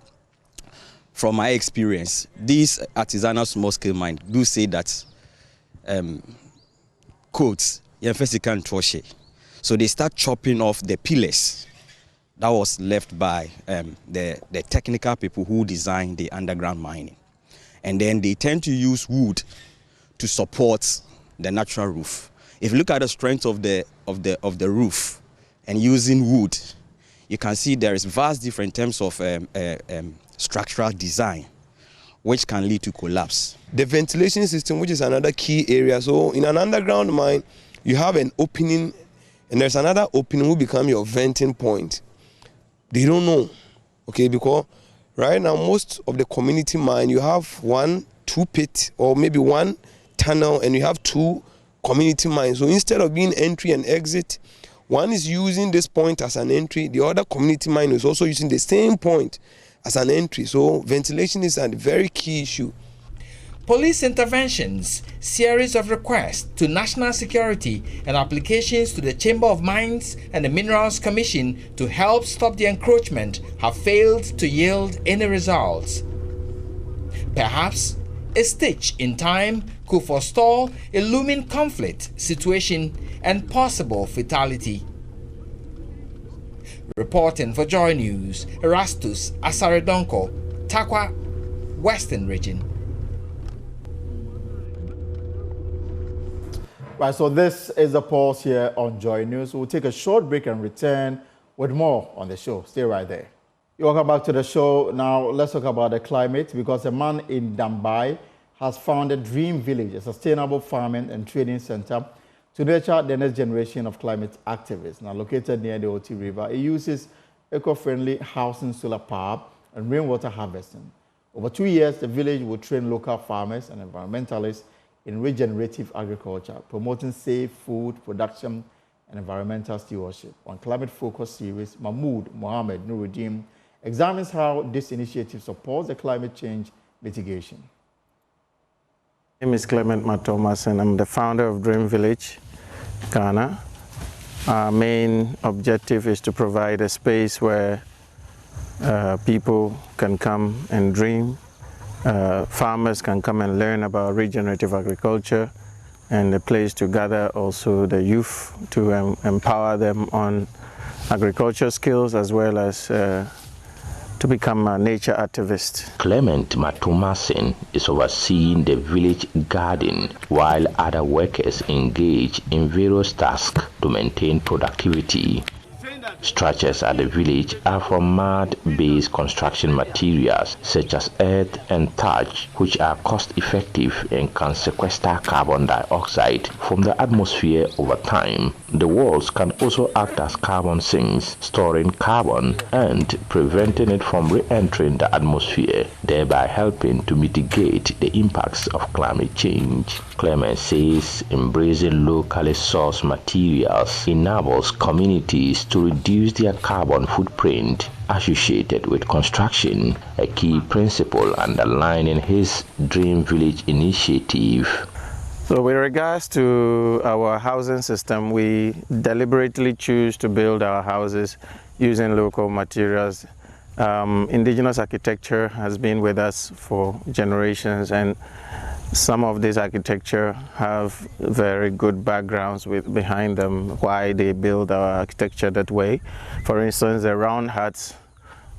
From my experience, these artisanal small-scale mines do say that quotes, so they start chopping off the pillars that was left by the technical people who designed the underground mining. And then they tend to use wood to support the natural roof. If you look at the strength of the roof and using wood, you can see there is vast difference in terms of structural design, which can lead to collapse. The ventilation system, which is another key area. So in an underground mine, you have an opening, and there's another opening will become your venting point. They don't know, okay, because right now most of the community mine, you have 1, 2 pit, or maybe 1 tunnel, and you have 2 community mines. So instead of being entry and exit, one is using this point as an entry, the other community mine is also using the same point as an entry. So ventilation is a very key issue. Police interventions, series of requests to national security, and applications to the Chamber of Mines and the Minerals Commission to help stop the encroachment have failed to yield any results. Perhaps a stitch in time could forestall a looming conflict situation and possible fatality. Reporting for Joy News, Erastus Asaredonko, Takwa, Western Region. Right, so this is the pause here on Joy News. We'll take a short break and return with more on the show. Stay right there. Welcome back to the show. Now, let's talk about the climate, because a man in Dambai has founded Dream Village, a sustainable farming and trading center to nurture the next generation of climate activists. Now, located near the Oti River, it uses eco-friendly housing, solar power, and rainwater harvesting. Over 2 years, the village will train local farmers and environmentalists in regenerative agriculture, promoting safe food production and environmental stewardship. On climate-focused series, Mahmoud Mohammed Nuruddin examines how this initiative supports the climate change mitigation. My name is Clement Matomas, and I'm the founder of Dream Village, Ghana. Our main objective is to provide a space where people can come and dream. Farmers can come and learn about regenerative agriculture, and a place to gather also the youth to empower them on agriculture skills, as well as to become a nature activist. Clement Matomasin is overseeing the village garden, while other workers engage in various tasks to maintain productivity. Structures at the village are from mud-based construction materials such as earth and thatch, which are cost-effective and can sequester carbon dioxide from the atmosphere over time. The walls can also act as carbon sinks, storing carbon and preventing it from re-entering the atmosphere, thereby helping to mitigate the impacts of climate change. Clement says embracing locally sourced materials enables communities to reduce their carbon footprint associated with construction, a key principle underlining his Dream Village initiative. So with regards to our housing system, we deliberately choose to build our houses using local materials. Indigenous architecture has been with us for generations, and some of this architecture have very good backgrounds behind them, why they build our architecture that way. For instance, the round huts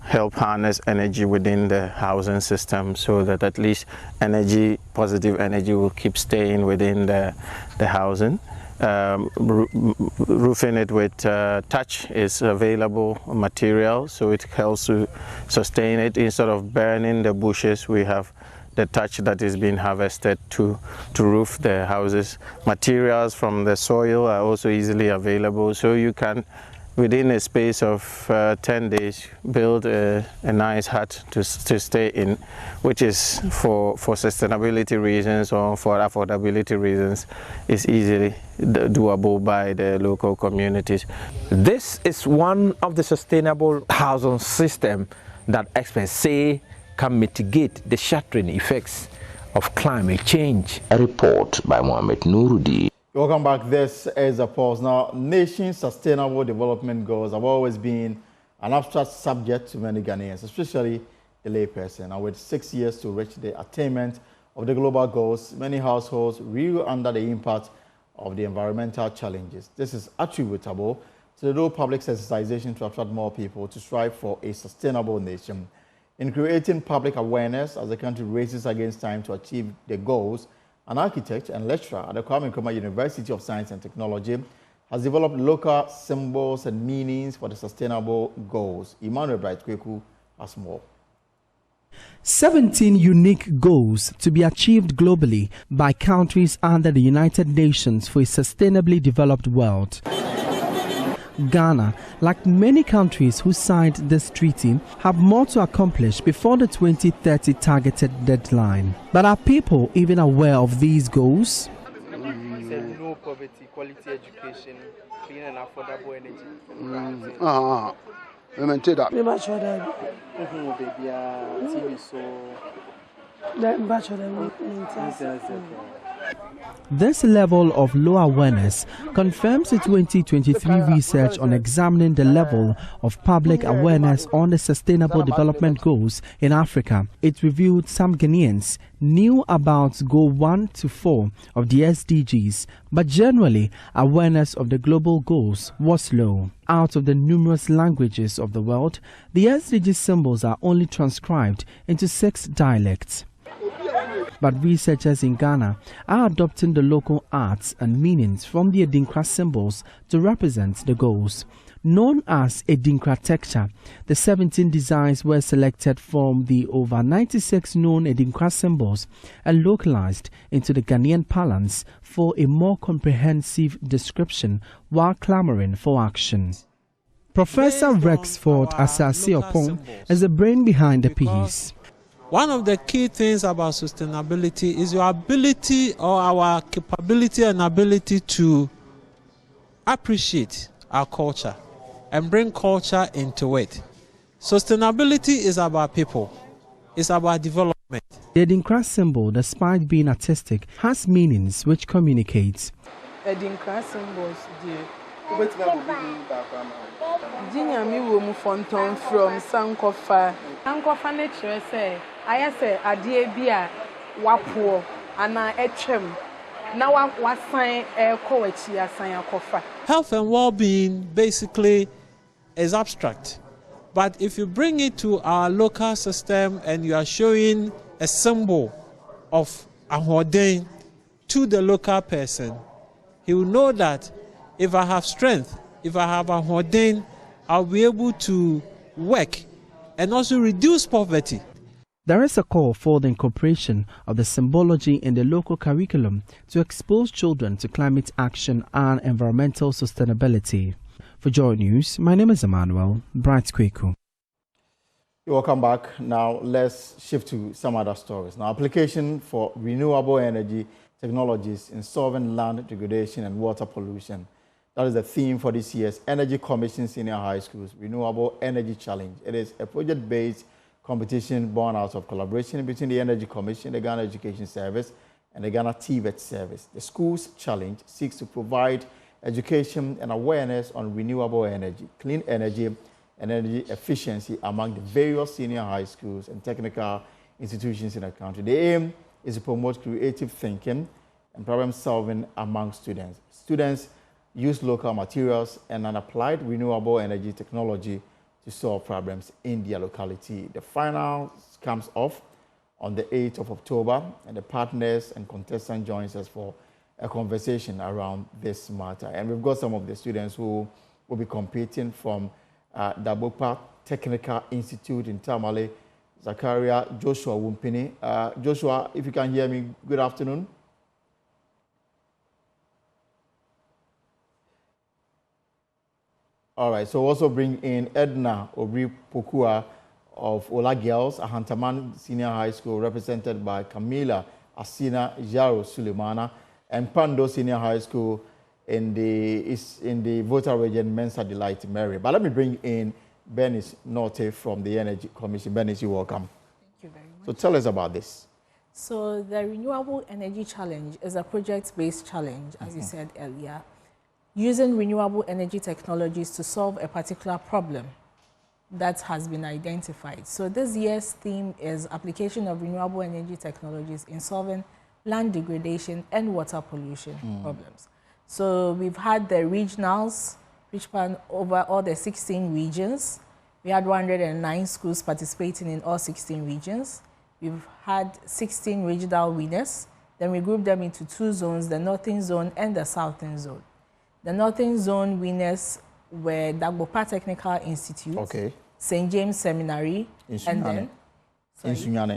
help harness energy within the housing system so that at least energy, positive energy, will keep staying within the housing. Roofing it with thatch is available material, so it helps to sustain it. Instead of burning the bushes, we have the thatch that is being harvested to roof the houses. Materials from the soil are also easily available, so you can, within a space of 10 days, build a nice hut to stay in, which is for sustainability reasons or for affordability reasons, is easily doable by the local communities. This is one of the sustainable housing system that experts say can mitigate the shattering effects of climate change. A report by Mohamed Nuruddin. Welcome back. This is a pause. Now, nation sustainable development goals have always been an abstract subject to many Ghanaians, especially the layperson. And with 6 years to reach the attainment of the global goals, many households reel under the impact of the environmental challenges. This is attributable to the low public sensitization to attract more people to strive for a sustainable nation. In creating public awareness as the country races against time to achieve the goals, an architect and lecturer at the Kwame Nkrumah University of Science and Technology has developed local symbols and meanings for the sustainable goals. Emmanuel Bright-Kweku has more. 17 unique goals to be achieved globally by countries under the United Nations for a sustainably developed world. Ghana, like many countries who signed this treaty, have more to accomplish before the 2030 targeted deadline. But are people even aware of these goals? No poverty, quality education, clean and affordable energy. This level of low awareness confirms the 2023 research on examining the level of public awareness on the Sustainable Development Goals in Africa. It revealed some Ghanaians knew about Goal 1 to 4 of the SDGs, but generally awareness of the global goals was low. Out of the numerous languages of the world, the SDG symbols are only transcribed into 6 dialects. But researchers in Ghana are adopting the local arts and meanings from the Adinkra symbols to represent the goals. Known as Adinkra texture, the 17 designs were selected from the over 96 known Adinkra symbols and localized into the Ghanaian parlance for a more comprehensive description while clamoring for action. Professor Rexford Asase-Opong is the brain behind the piece. One of the key things about sustainability is your ability or our capability and ability to appreciate our culture and bring culture into it. Sustainability is about people. It's about development. The Adinkra symbol, despite being artistic, has meanings which communicate. Adinkra symbols from Sankofa. Sankofa nature say, I say, Adiabia, Wapo, Anna Etchem. Now, what sign a coachia sign kofa. Health and well-being basically is abstract. But if you bring it to our local system and you are showing a symbol of Ahoden to the local person, he will know that if I have strength, if I have Ahoden, I'll be able to work and also reduce poverty. There is a call for the incorporation of the symbology in the local curriculum to expose children to climate action and environmental sustainability. For Joy News, my name is Emmanuel Bright Kweku. Welcome back. Now let's shift to some other stories. Now, application for renewable energy technologies in solving land degradation and water pollution. That is the theme for this year's Energy Commission Senior High Schools Renewable Energy Challenge. It is a project-based competition born out of collaboration between the Energy Commission, the Ghana Education Service, and the Ghana TVET Service. The schools challenge seeks to provide education and awareness on renewable energy, clean energy, and energy efficiency among the various senior high schools and technical institutions in the country. The aim is to promote creative thinking and problem solving among students. Students use local materials and an applied renewable energy technology to solve problems in their locality. The final comes off on the 8th of October, and the partners and contestants join us for a conversation around this matter. And we've got some of the students who will be competing from Dabopa Technical Institute in Tamale, Zakaria Joshua Wumpini. Joshua, if you can hear me, good afternoon. All right, so also bring in Edna Obri Pokua of Ola Girls, Ahantaman Senior High School, represented by Camila Asina Jaro Sulemana, and Pando Senior High School in the Voter Region Mensa Delight Mary. But let me bring in Bernice Norte from the Energy Commission. Bernice, you're welcome. Thank you very much. So tell us about this. So the Renewable Energy Challenge is a project-based challenge, as you said earlier, using renewable energy technologies to solve a particular problem that has been identified. So this year's theme is application of renewable energy technologies in solving land degradation and water pollution problems. So we've had the regionals, which span over all the 16 regions. We had 109 schools participating in all 16 regions. We've had 16 regional winners. Then we grouped them into two zones, the Northern Zone and the Southern Zone. The Northern Zone winners were Dagbopa Technical Institute, St. James Seminary, and then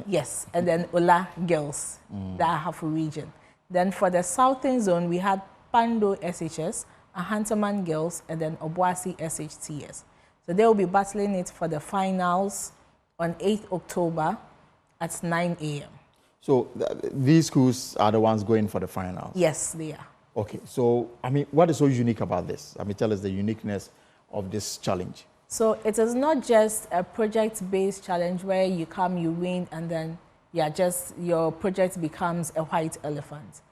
yes, and then Ola Girls, the Ahafu region. Then for the Southern Zone, we had Pando SHS, Ahantaman Girls, and then Obuasi SHTS. So they will be battling it for the finals on 8th October at 9 a.m. So these schools are the ones going for the finals? Yes, they are. Okay, so, I mean, what is so unique about this? I mean, tell us the uniqueness of this challenge. So it is not just a project-based challenge where you come, you win, and then your project becomes a white elephant.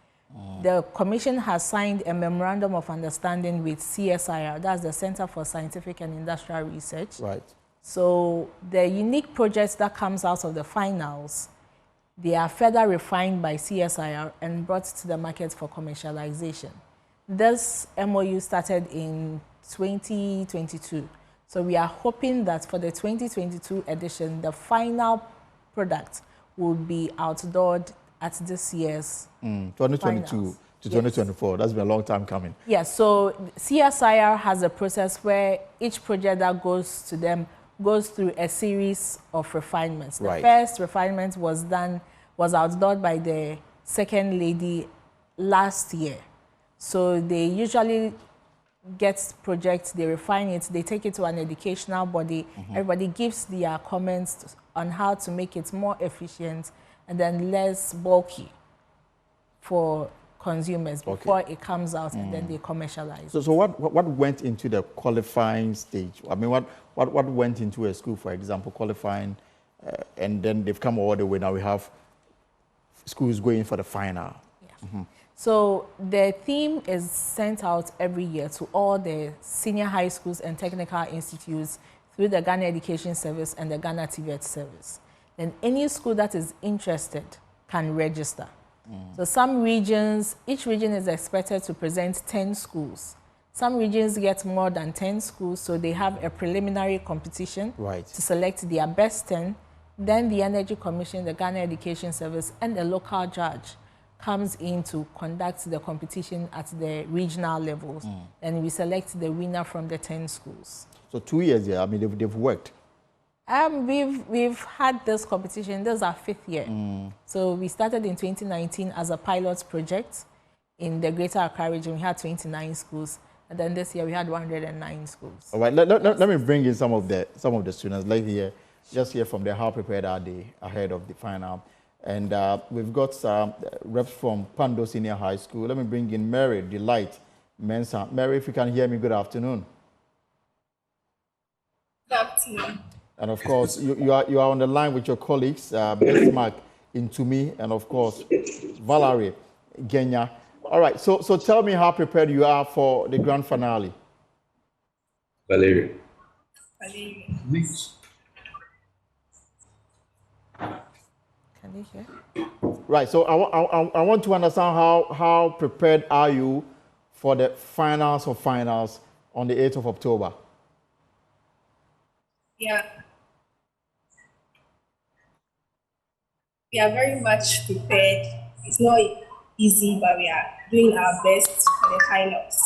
The Commission has signed a memorandum of understanding with CSIR, that's the Center for Scientific and Industrial Research. Right. So the unique projects that comes out of the finals, they are further refined by CSIR and brought to the market for commercialization. This MOU started in 2022. So we are hoping that for the 2022 edition, the final product will be outdoored at this year's 2022 finals. to 2024. Yes. That's been a long time coming. Yes, so CSIR has a process where each project that goes to them goes through a series of refinements. The first refinement was outdoored by the second lady last year. So they usually get projects, they refine it, they take it to an educational body. Everybody gives their comments on how to make it more efficient and then less bulky for consumers before it comes out and then they commercialize. So what went into the qualifying stage? I mean, what went into a school, for example, qualifying, and then they've come all the way. Now we have schools going for the final. Yeah. So the theme is sent out every year to all the senior high schools and technical institutes through the Ghana Education Service and the Ghana TVET Service. Then any school that is interested can register. So some regions, each region is expected to present 10 schools. Some regions get more than 10 schools, so they have a preliminary competition to select their best 10. Then the Energy Commission, the Ghana Education Service, and the local judge comes in to conduct the competition at the regional levels. And we select the winner from the 10 schools. So 2 years, yeah. I mean, they've worked. We've had this competition. This is our 5th year. So we started in 2019 as a pilot project in the Greater Accra region. We had 29 schools, and then this year we had 109 schools. All right. Let me bring in some of the students. Let's hear from them how prepared are they ahead of the final. And we've got some reps from Pando Senior High School. Let me bring in Mary Delight Mensah. Mary, if you can hear me, good afternoon. Good afternoon. And of course, you are on the line with your colleagues, Bismarck Intumi, and of course, Valerie Genya. All right, so tell me how prepared you are for the grand finale. Valerie. Can you hear? Right, so I want to understand how prepared are you for the finals of finals on the 8th of October? Yeah. We are very much prepared. It's not easy, but we are doing our best for the finals.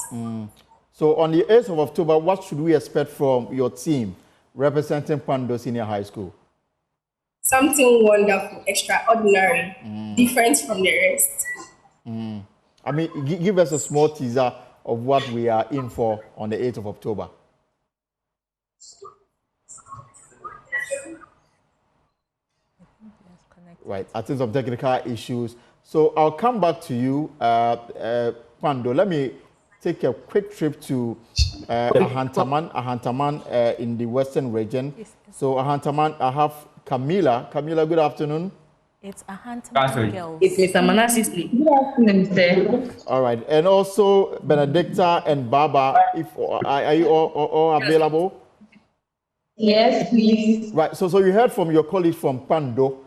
So on the 8th of October, what should we expect from your team representing Pando Senior High School? Something wonderful, extraordinary, different from the rest. I mean, give us a small teaser of what we are in for on the 8th of October. Right, I think some technical issues. So I'll come back to you, Pando. Let me take a quick trip to Ahantaman in the western region. So Ahantaman, I have Camila. Camila, good afternoon. It's Ahantaman girls. It's Mr. Manasisli. Good afternoon, sir. All right, and also Benedicta and Baba, are you all available? Yes, please. Right, so you heard from your colleagues from Pando.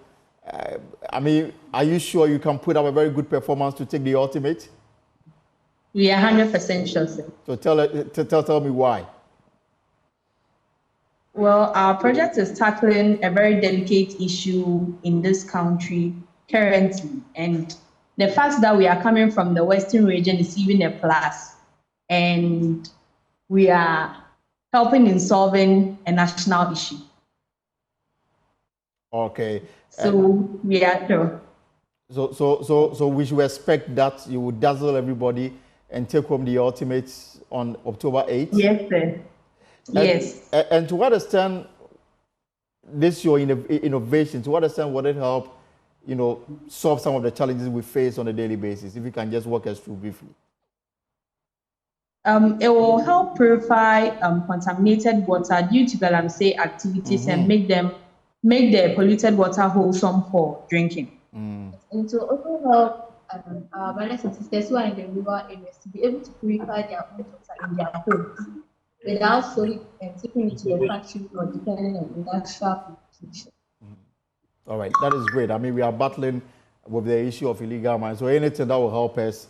I mean, are you sure you can put up a very good performance to take the ultimate? We are 100% sure, sir. So tell me why. Well, our project is tackling a very delicate issue in this country currently. And the fact that we are coming from the Western region is even a plus. And we are helping in solving a national issue. Okay. So we are sure. So we should expect that you will dazzle everybody and take home the ultimate on October 8th? Yes, sir. Yes. And to what extent this your innovation, to what extent would it help, solve some of the challenges we face on a daily basis? If you can just walk us through briefly. It will help purify contaminated water due to Galamsey activities and make the polluted water wholesome for drinking. And to also help our brothers and sisters who are in the rural areas to be able to purify their own water in their homes without solely taking it to a factory or depending on industrial purification. All right, that is great. I mean, we are battling with the issue of illegal mines, so anything that will help us,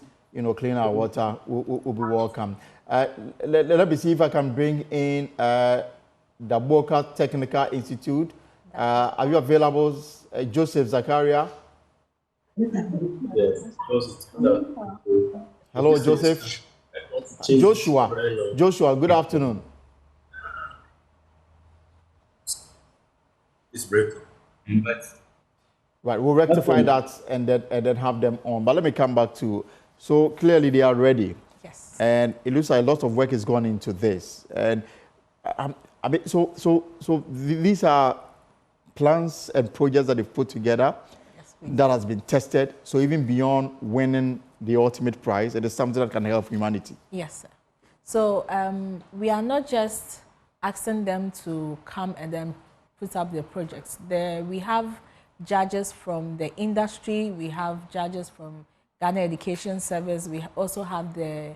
clean our water will be welcome. Let me see if I can bring in the Boca Technical Institute. Are you available, Joseph Zakaria? Yes, Joseph. Hello, Joseph. Joshua, good afternoon. It's break. Right, we'll rectify that and then have them on. But let me come back to, so clearly they are ready. Yes. And it looks like a lot of work has gone into this. And I mean, so these are plans and projects that they've put together that has been tested. So even beyond winning the ultimate prize, it is something that can help humanity. Yes, sir. So we are not just asking them to come and then put up their projects. We have judges from the industry, we have judges from Ghana Education Service, we also have the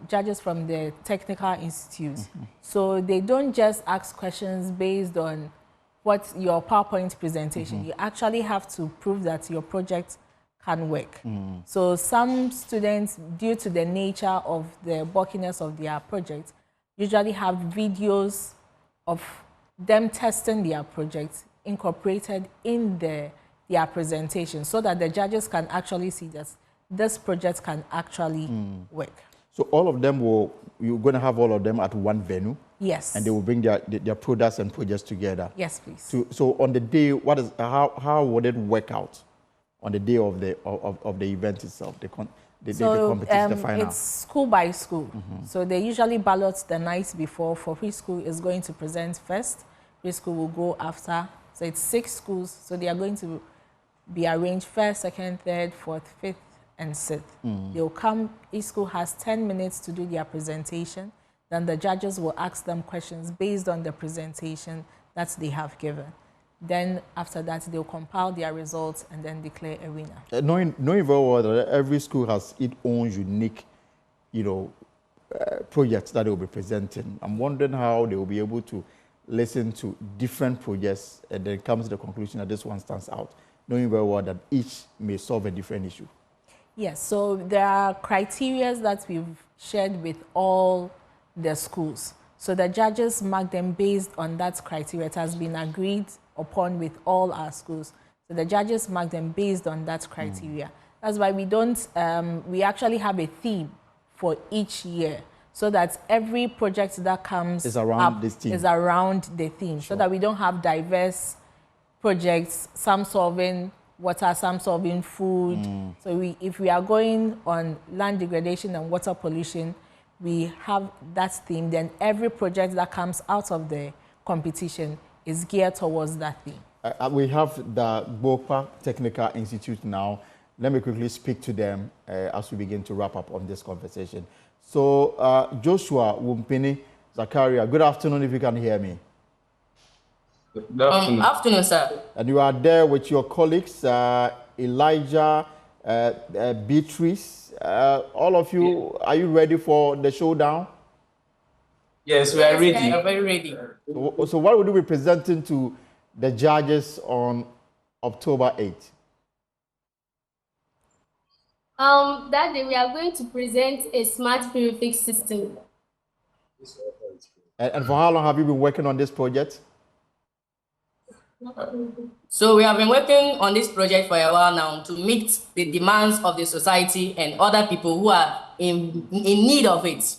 judges from the Technical Institute. So they don't just ask questions based on what your PowerPoint presentation. You actually have to prove that your project can work. So some students, due to the nature of the bulkiness of their project, usually have videos of them testing their projects incorporated in their presentation so that the judges can actually see that this project can actually work. So all of them you're going to have all of them at one venue? Yes. And they will bring their products and projects together. Yes, please. So on the day, how would it work out on the day of the event itself, the competition, the final? It's school by school. So they usually ballot the night before. For preschool is going to present first. Preschool will go after. So it's 6 schools. So they are going to be arranged first, second, third, fourth, fifth, and sixth. They'll come. Each school has 10 minutes to do their presentation. Then the judges will ask them questions based on the presentation that they have given. Then after that, they'll compile their results and then declare a winner. Knowing very well that every school has its own unique, projects that they will be presenting, I'm wondering how they will be able to listen to different projects and then come to the conclusion that this one stands out, knowing very well that each may solve a different issue. Yes, so there are criteria that we've shared with all the schools. So the judges mark them based on that criteria. It has been agreed upon with all our schools. So the judges mark them based on that criteria. That's why we don't, we actually have a theme for each year so that every project that comes is around this theme. Is around the theme, so that we don't have diverse projects, some solving water, some solving food. So if we are going on land degradation and water pollution, we have that theme. Then every project that comes out of the competition is geared towards that theme. We have the Bopa Technical Institute now. Let me quickly speak to them as we begin to wrap up on this conversation. So Joshua Wumpini Zakaria, good afternoon if you can hear me. Good afternoon. Afternoon, sir. And you are there with your colleagues, Elijah, Beatrice. All of you, are you ready for the showdown? Yes, we are ready. We are very ready. So what will you be presenting to the judges on October 8th? That day we are going to present a smart prefix system. And for how long have you been working on this project? So we have been working on this project for a while now to meet the demands of the society and other people who are in need of it.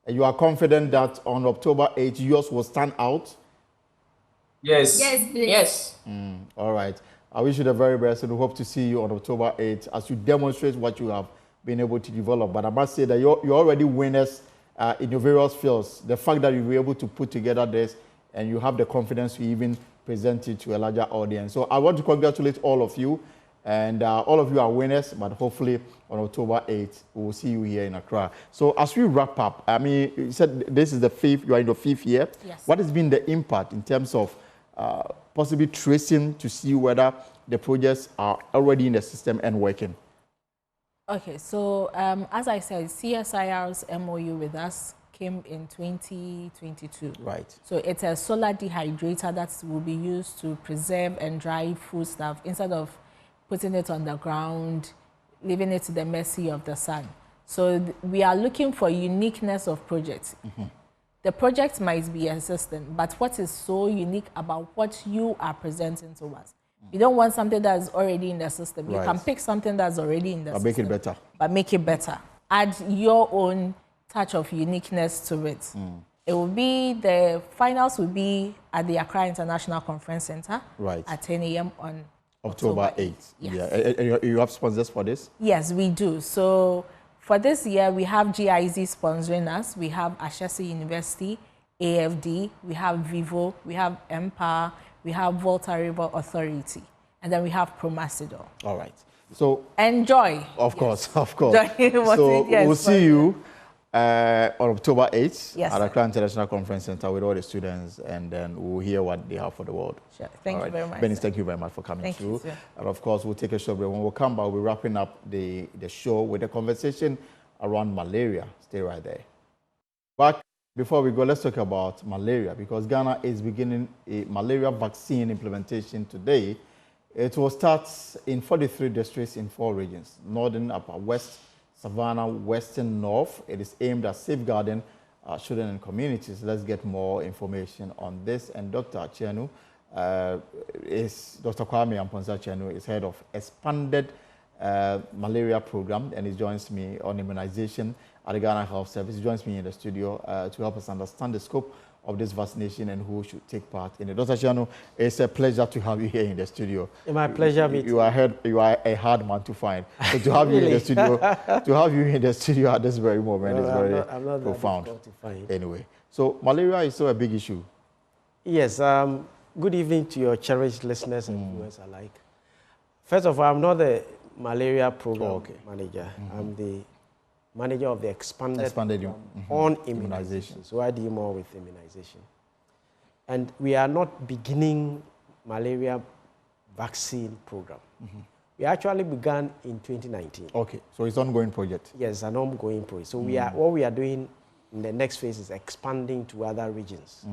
And you are confident that on October 8th, yours will stand out? Yes. Yes, please. Yes. All right. I wish you the very best and we hope to see you on October 8th as you demonstrate what you have been able to develop. But I must say that you're already winners in your various fields. The fact that you were able to put together this and you have the confidence to even present it to a larger audience. So I want to congratulate all of you. And all of you are winners, but hopefully on October 8th, we will see you here in Accra. So as we wrap up, I mean, you said this is the 5th, you are in the 5th year. Yes. What has been the impact in terms of possibly tracing to see whether the projects are already in the system and working? Okay, so as I said, CSIR's MOU with us came in 2022. Right. So it's a solar dehydrator that will be used to preserve and dry foodstuff instead of putting it on the ground, leaving it to the mercy of the sun. So we are looking for uniqueness of projects. The project might be existing, but what is so unique about what you are presenting to us? You don't want something that is already in the system. Right. You can pick something that's already in the system. Make it better. But make it better. Add your own touch of uniqueness to it. It will be, the finals will be at the Accra International Conference Center at 10 a.m. on October 8th. Yes. Yeah. And you have sponsors for this? Yes, we do. So for this year, we have GIZ sponsoring us. We have Ashesi University, AFD, we have Vivo, we have Empower, we have Volta River Authority, and then we have Promasidor. All right. So enjoy. Of course, of course. So we'll see you on October 8th Yes, at sir. Accra International Conference Center with all the students, and then we'll hear what they have for the world. Sure. Thank you very much. Benny, thank you very much for coming Thank through. you, sir. And of course, we'll take a short break. When we'll come back, we'll be wrapping up the show with a conversation around malaria. Stay right there. But before we go, let's talk about malaria, because Ghana is beginning a malaria vaccine implementation today. It will start in 43 districts in 4 regions: Northern, Upper West, Savannah, Western, North. It is aimed at safeguarding children and communities. Let's get more information on this. And Dr. Chenu Dr. Kwame Amponsa Chenu is head of expanded malaria program, and he joins me on immunization at the Ghana Health Service. He joins me in the studio to help us understand the scope of this vaccination and who should take part in it. Dr. Shiano, it's a pleasure to have you here in the studio. My pleasure. You are a hard man to find. So to have you in the studio, at this very moment is very profound. Anyway, so malaria is still a big issue. Yes. Good evening to your cherished listeners and viewers alike. First of all, I'm not the malaria program manager. I'm the manager of the expanded on immunization. So I deal more with immunization. And we are not beginning malaria vaccine program. We actually began in 2019. Okay, so it's an ongoing project. Yes, an ongoing project. So what we are doing in the next phase is expanding to other regions.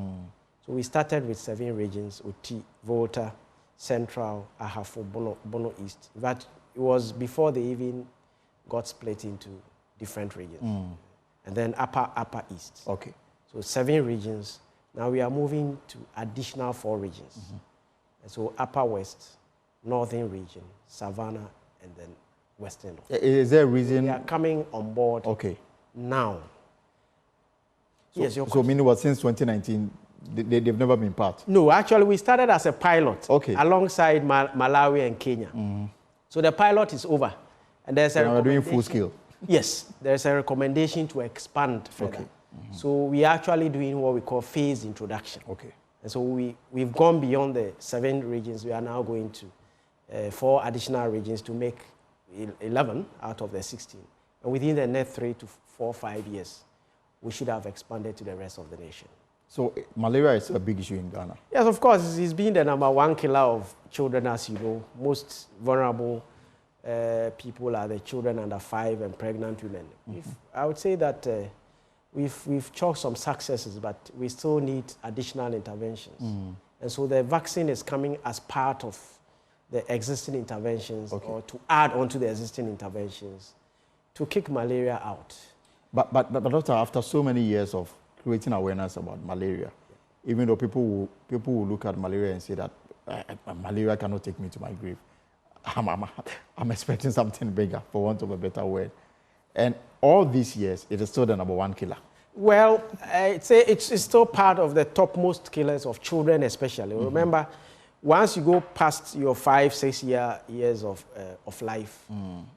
So we started with 7 regions: Oti, Volta, Central, Ahafo, Bono East. But it was before they even got split into different regions. And then Upper East. Okay. So 7 regions. Now we are moving to additional 4 regions. And so Upper West, Northern region, Savannah, and then Western. Is there a reason? They are coming on board now. So, yes, so meaning what, since 2019, they've never been part? No, actually we started as a pilot alongside Malawi and Kenya. So the pilot is over. And there's we're doing full scale? Yes, there's a recommendation to expand further. So we're actually doing what we call phased introduction. And so we've gone beyond the 7 regions. We are now going to 4 additional regions to make 11 out of the 16. And within the next 3 to 4, 5 years, we should have expanded to the rest of the nation. So malaria is a big issue in Ghana? Yes, of course. It's been the #1 killer of children, as you know. Most vulnerable people are the children under 5 and pregnant women. I would say that we've chalked some successes, but we still need additional interventions. And so the vaccine is coming as part of the existing interventions or to add on to the existing interventions to kick malaria out. But doctor, after so many years of creating awareness about malaria, even though people will look at malaria and say that malaria cannot take me to my grave, I'm expecting something bigger, for want of a better word. And all these years, it is still the #1 killer. Well, I'd say it's still part of the topmost killers of children, especially. Remember, once you go past your 5-6 years of life,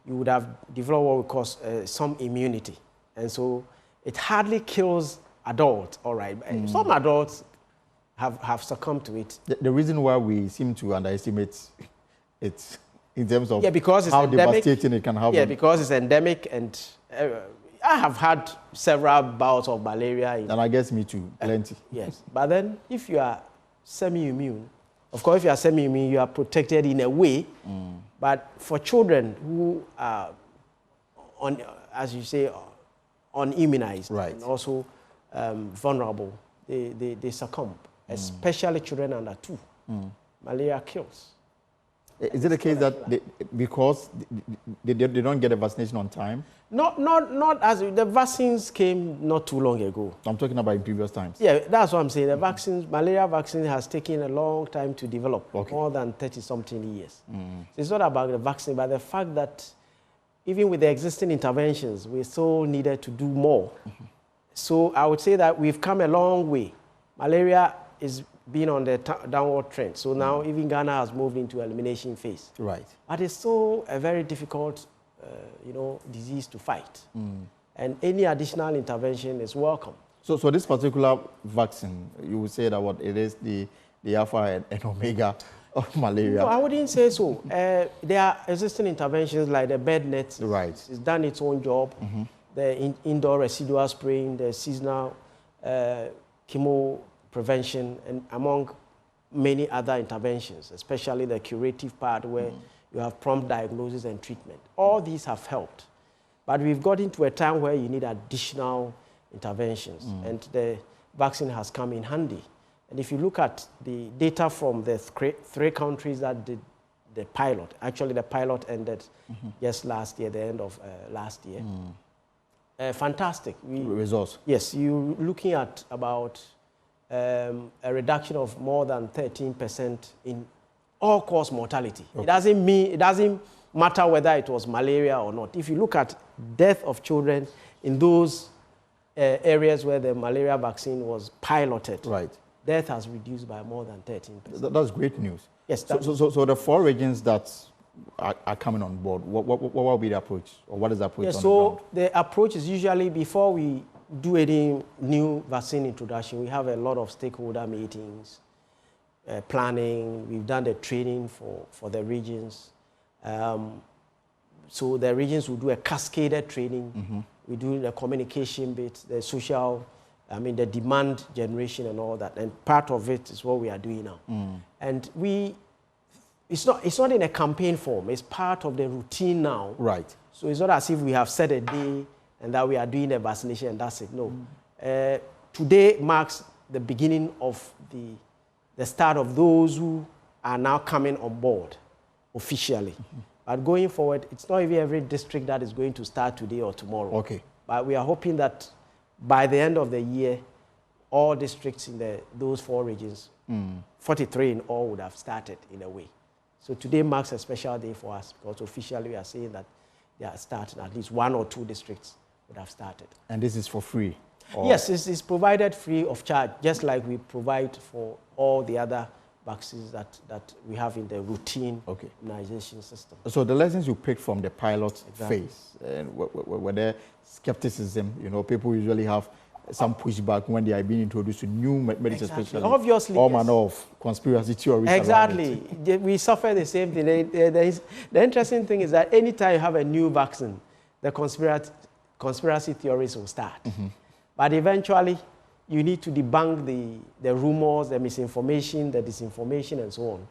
you would have developed what we call some immunity. And so it hardly kills adults, all right. Some adults have succumbed to it. The reason why we seem to underestimate it in terms of because it's how endemic, devastating it can have. Yeah, because it's endemic, and I have had several bouts of malaria. And I guess me too, plenty. Yes, but then if you are semi-immune, of course, if you are semi-immune, you are protected in a way. But for children who are, as you say, unimmunized and also vulnerable, they succumb, especially children under 2. Malaria kills. Is it the case that because they don't get a vaccination on time? Not as the vaccines came not too long ago. I'm talking about in previous times. Yeah, that's what I'm saying. The vaccines, malaria vaccine has taken a long time to develop, more than 30-something years. So it's not about the vaccine, but the fact that even with the existing interventions, we still needed to do more. So I would say that we've come a long way. Malaria is being on the downward trend. So now even Ghana has moved into elimination phase. Right. But it's still a very difficult, disease to fight. And any additional intervention is welcome. So this particular vaccine, you would say that what it is the alpha and omega of malaria? No, I wouldn't say so. There are existing interventions like the bed net. Right. It's done its own job. The indoor residual spraying, the seasonal chemo prevention, and among many other interventions, especially the curative part where you have prompt diagnosis and treatment. All these have helped. But we've got into a time where you need additional interventions, and the vaccine has come in handy. And if you look at the data from the 3 countries that did the pilot, actually the pilot ended just last year, the end of last year. Fantastic. Results? Yes, you're looking at about a reduction of more than 13% in all-cause mortality. It doesn't matter whether it was malaria or not. If you look at death of children in those areas where the malaria vaccine was piloted, death has reduced by more than 13%. That's great news. Yes. So the 4 regions that are coming on board, what will be the approach? Or what is the approach on the ground? The approach is usually before we do any new vaccine introduction, we have a lot of stakeholder meetings, planning. We've done the training for the regions. So the regions will do a cascaded training. We do the communication bit, the social, the demand generation and all that. And part of it is what we are doing now. And it's not in a campaign form. It's part of the routine now. Right. So it's not as if we have set a day and that we are doing a vaccination and that's it. No. Today marks the beginning of the start of those who are now coming on board officially. But going forward, it's not even every district that is going to start today or tomorrow. Okay. But we are hoping that by the end of the year, all districts in those 4 regions, 43 in all, would have started in a way. So today marks a special day for us because officially we are saying that they are starting, at least 1 or 2 districts would have started. And this is for free? Yes, it's provided free of charge, just like we provide for all the other vaccines that we have in the routine immunization system. So the lessons you picked from the pilot phase, and were there skepticism? People usually have some pushback when they are being introduced to new medicine, especially. Obviously, all manner of conspiracy theories. Exactly. We suffer the same thing. The interesting thing is that anytime you have a new vaccine, the conspiracy theories will start. But eventually, you need to debunk the rumors, the misinformation, the disinformation, and so on.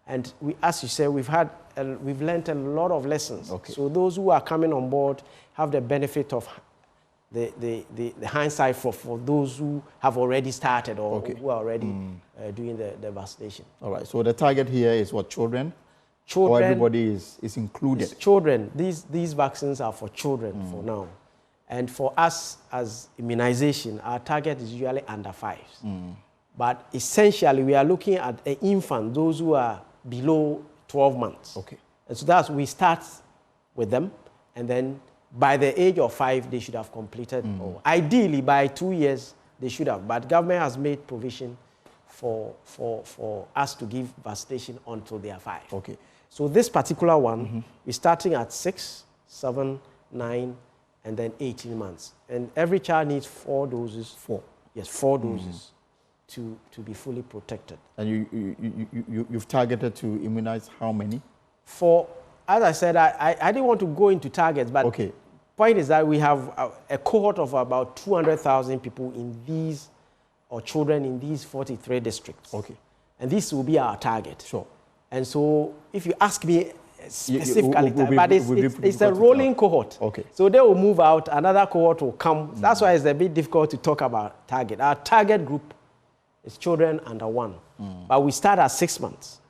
And as you said, we've learned a lot of lessons. So those who are coming on board have the benefit of the hindsight for those who have already started or who are already doing the vaccination. All right. So the target here is what, children? Children. Or everybody is included? It's children. These vaccines are for children for now. And for us as immunization, our target is usually under 5s. But essentially, we are looking at an infant, those who are below 12 months. And so we start with them, and then by the age of 5, they should have completed. Or ideally, by 2 years, they should have. But government has made provision for us to give vaccination until they are 5. So this particular one, we're starting at 6, 7, 9, and then 18 months. And every child needs 4 doses. 4? Yes, 4 doses to be fully protected. And you've targeted to immunize how many? As I said, I didn't want to go into targets, but point is that we have a cohort of about 200,000 people in these, or children in these 43 districts. And this will be our target. And so if you ask me specifically, but it's a rolling cohort. So they will move out, another cohort will come. That's why it's a bit difficult to talk about target. Our target group is children under 1. But we start at 6 months.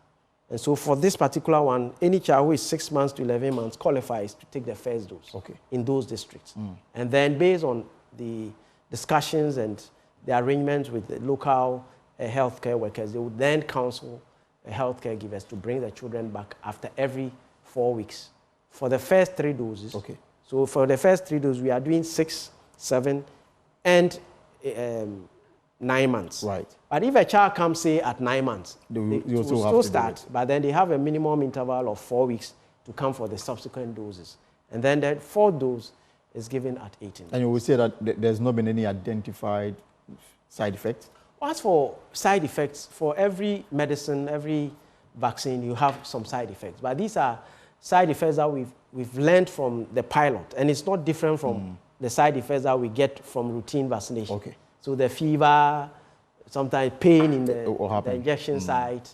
And so for this particular one, any child who is 6 months to 11 months qualifies to take the first dose in those districts. And then based on the discussions and the arrangements with the local healthcare workers, they would then counsel healthcare givers to bring the children back after every 4 weeks for the first 3 doses. So for the first 3 doses, we are doing 6, 7, and 9 months. But if a child comes, say, at 9 months, they will still start, but then they have a minimum interval of 4 weeks to come for the subsequent doses. And then the 4th dose is given at 18 months. And you will say that there's not been any identified side effects? As for side effects, for every medicine, every vaccine, you have some side effects. But these are side effects that we've learned from the pilot, and it's not different from the side effects that we get from routine vaccination. So the fever, sometimes pain in the injection site.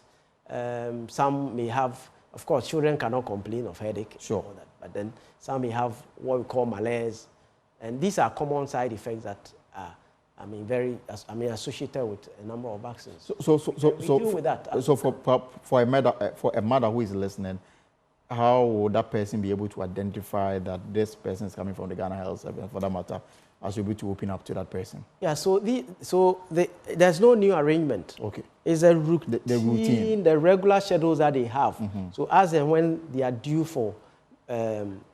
Some may have, of course, children cannot complain of headache. But then some may have what we call malaise. And these are common side effects that are associated with a number of vaccines. So deal with that. So for a mother who is listening, how would that person be able to identify that this person is coming from the Ghana Health Service, for that matter, as you're able to open up to that person? Yeah, there's no new arrangement. It's a routine, the regular schedules that they have. So as and when they are due for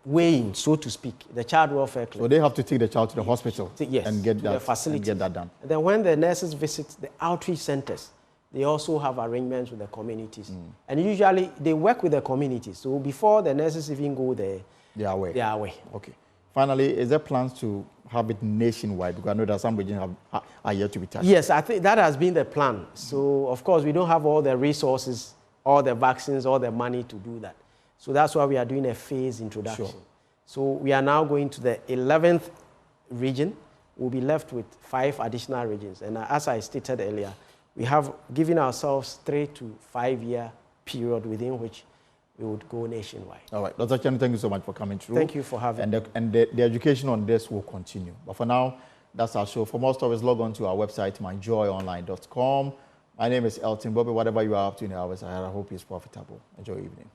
weighing, so to speak, the child welfare clinic. So they have to take the child to the hospital yes, and get to that the facility. and get that done. And then when the nurses visit the outreach centers, they also have arrangements with the communities. And usually they work with the communities. So before the nurses even go there, they are away. They are away. Okay. Finally, is there plans to have it nationwide? Because I know that some regions are yet to be touched. Yes, I think that has been the plan. So, of course, we don't have all the resources, all the vaccines, all the money to do that. So that's why we are doing a phased introduction. Sure. So we are now going to the 11th region. We'll be left with 5 additional regions. And as I stated earlier, we have given ourselves 3 to 5 year period within which we would go nationwide. All right. Dr. Chen, thank you so much for coming through. Thank you for having me. And the education on this will continue. But for now, that's our show. For more stories, log on to our website, myjoyonline.com. My name is Elton Bobby. Whatever you are up to in the hours ahead, I hope it's profitable. Enjoy your evening.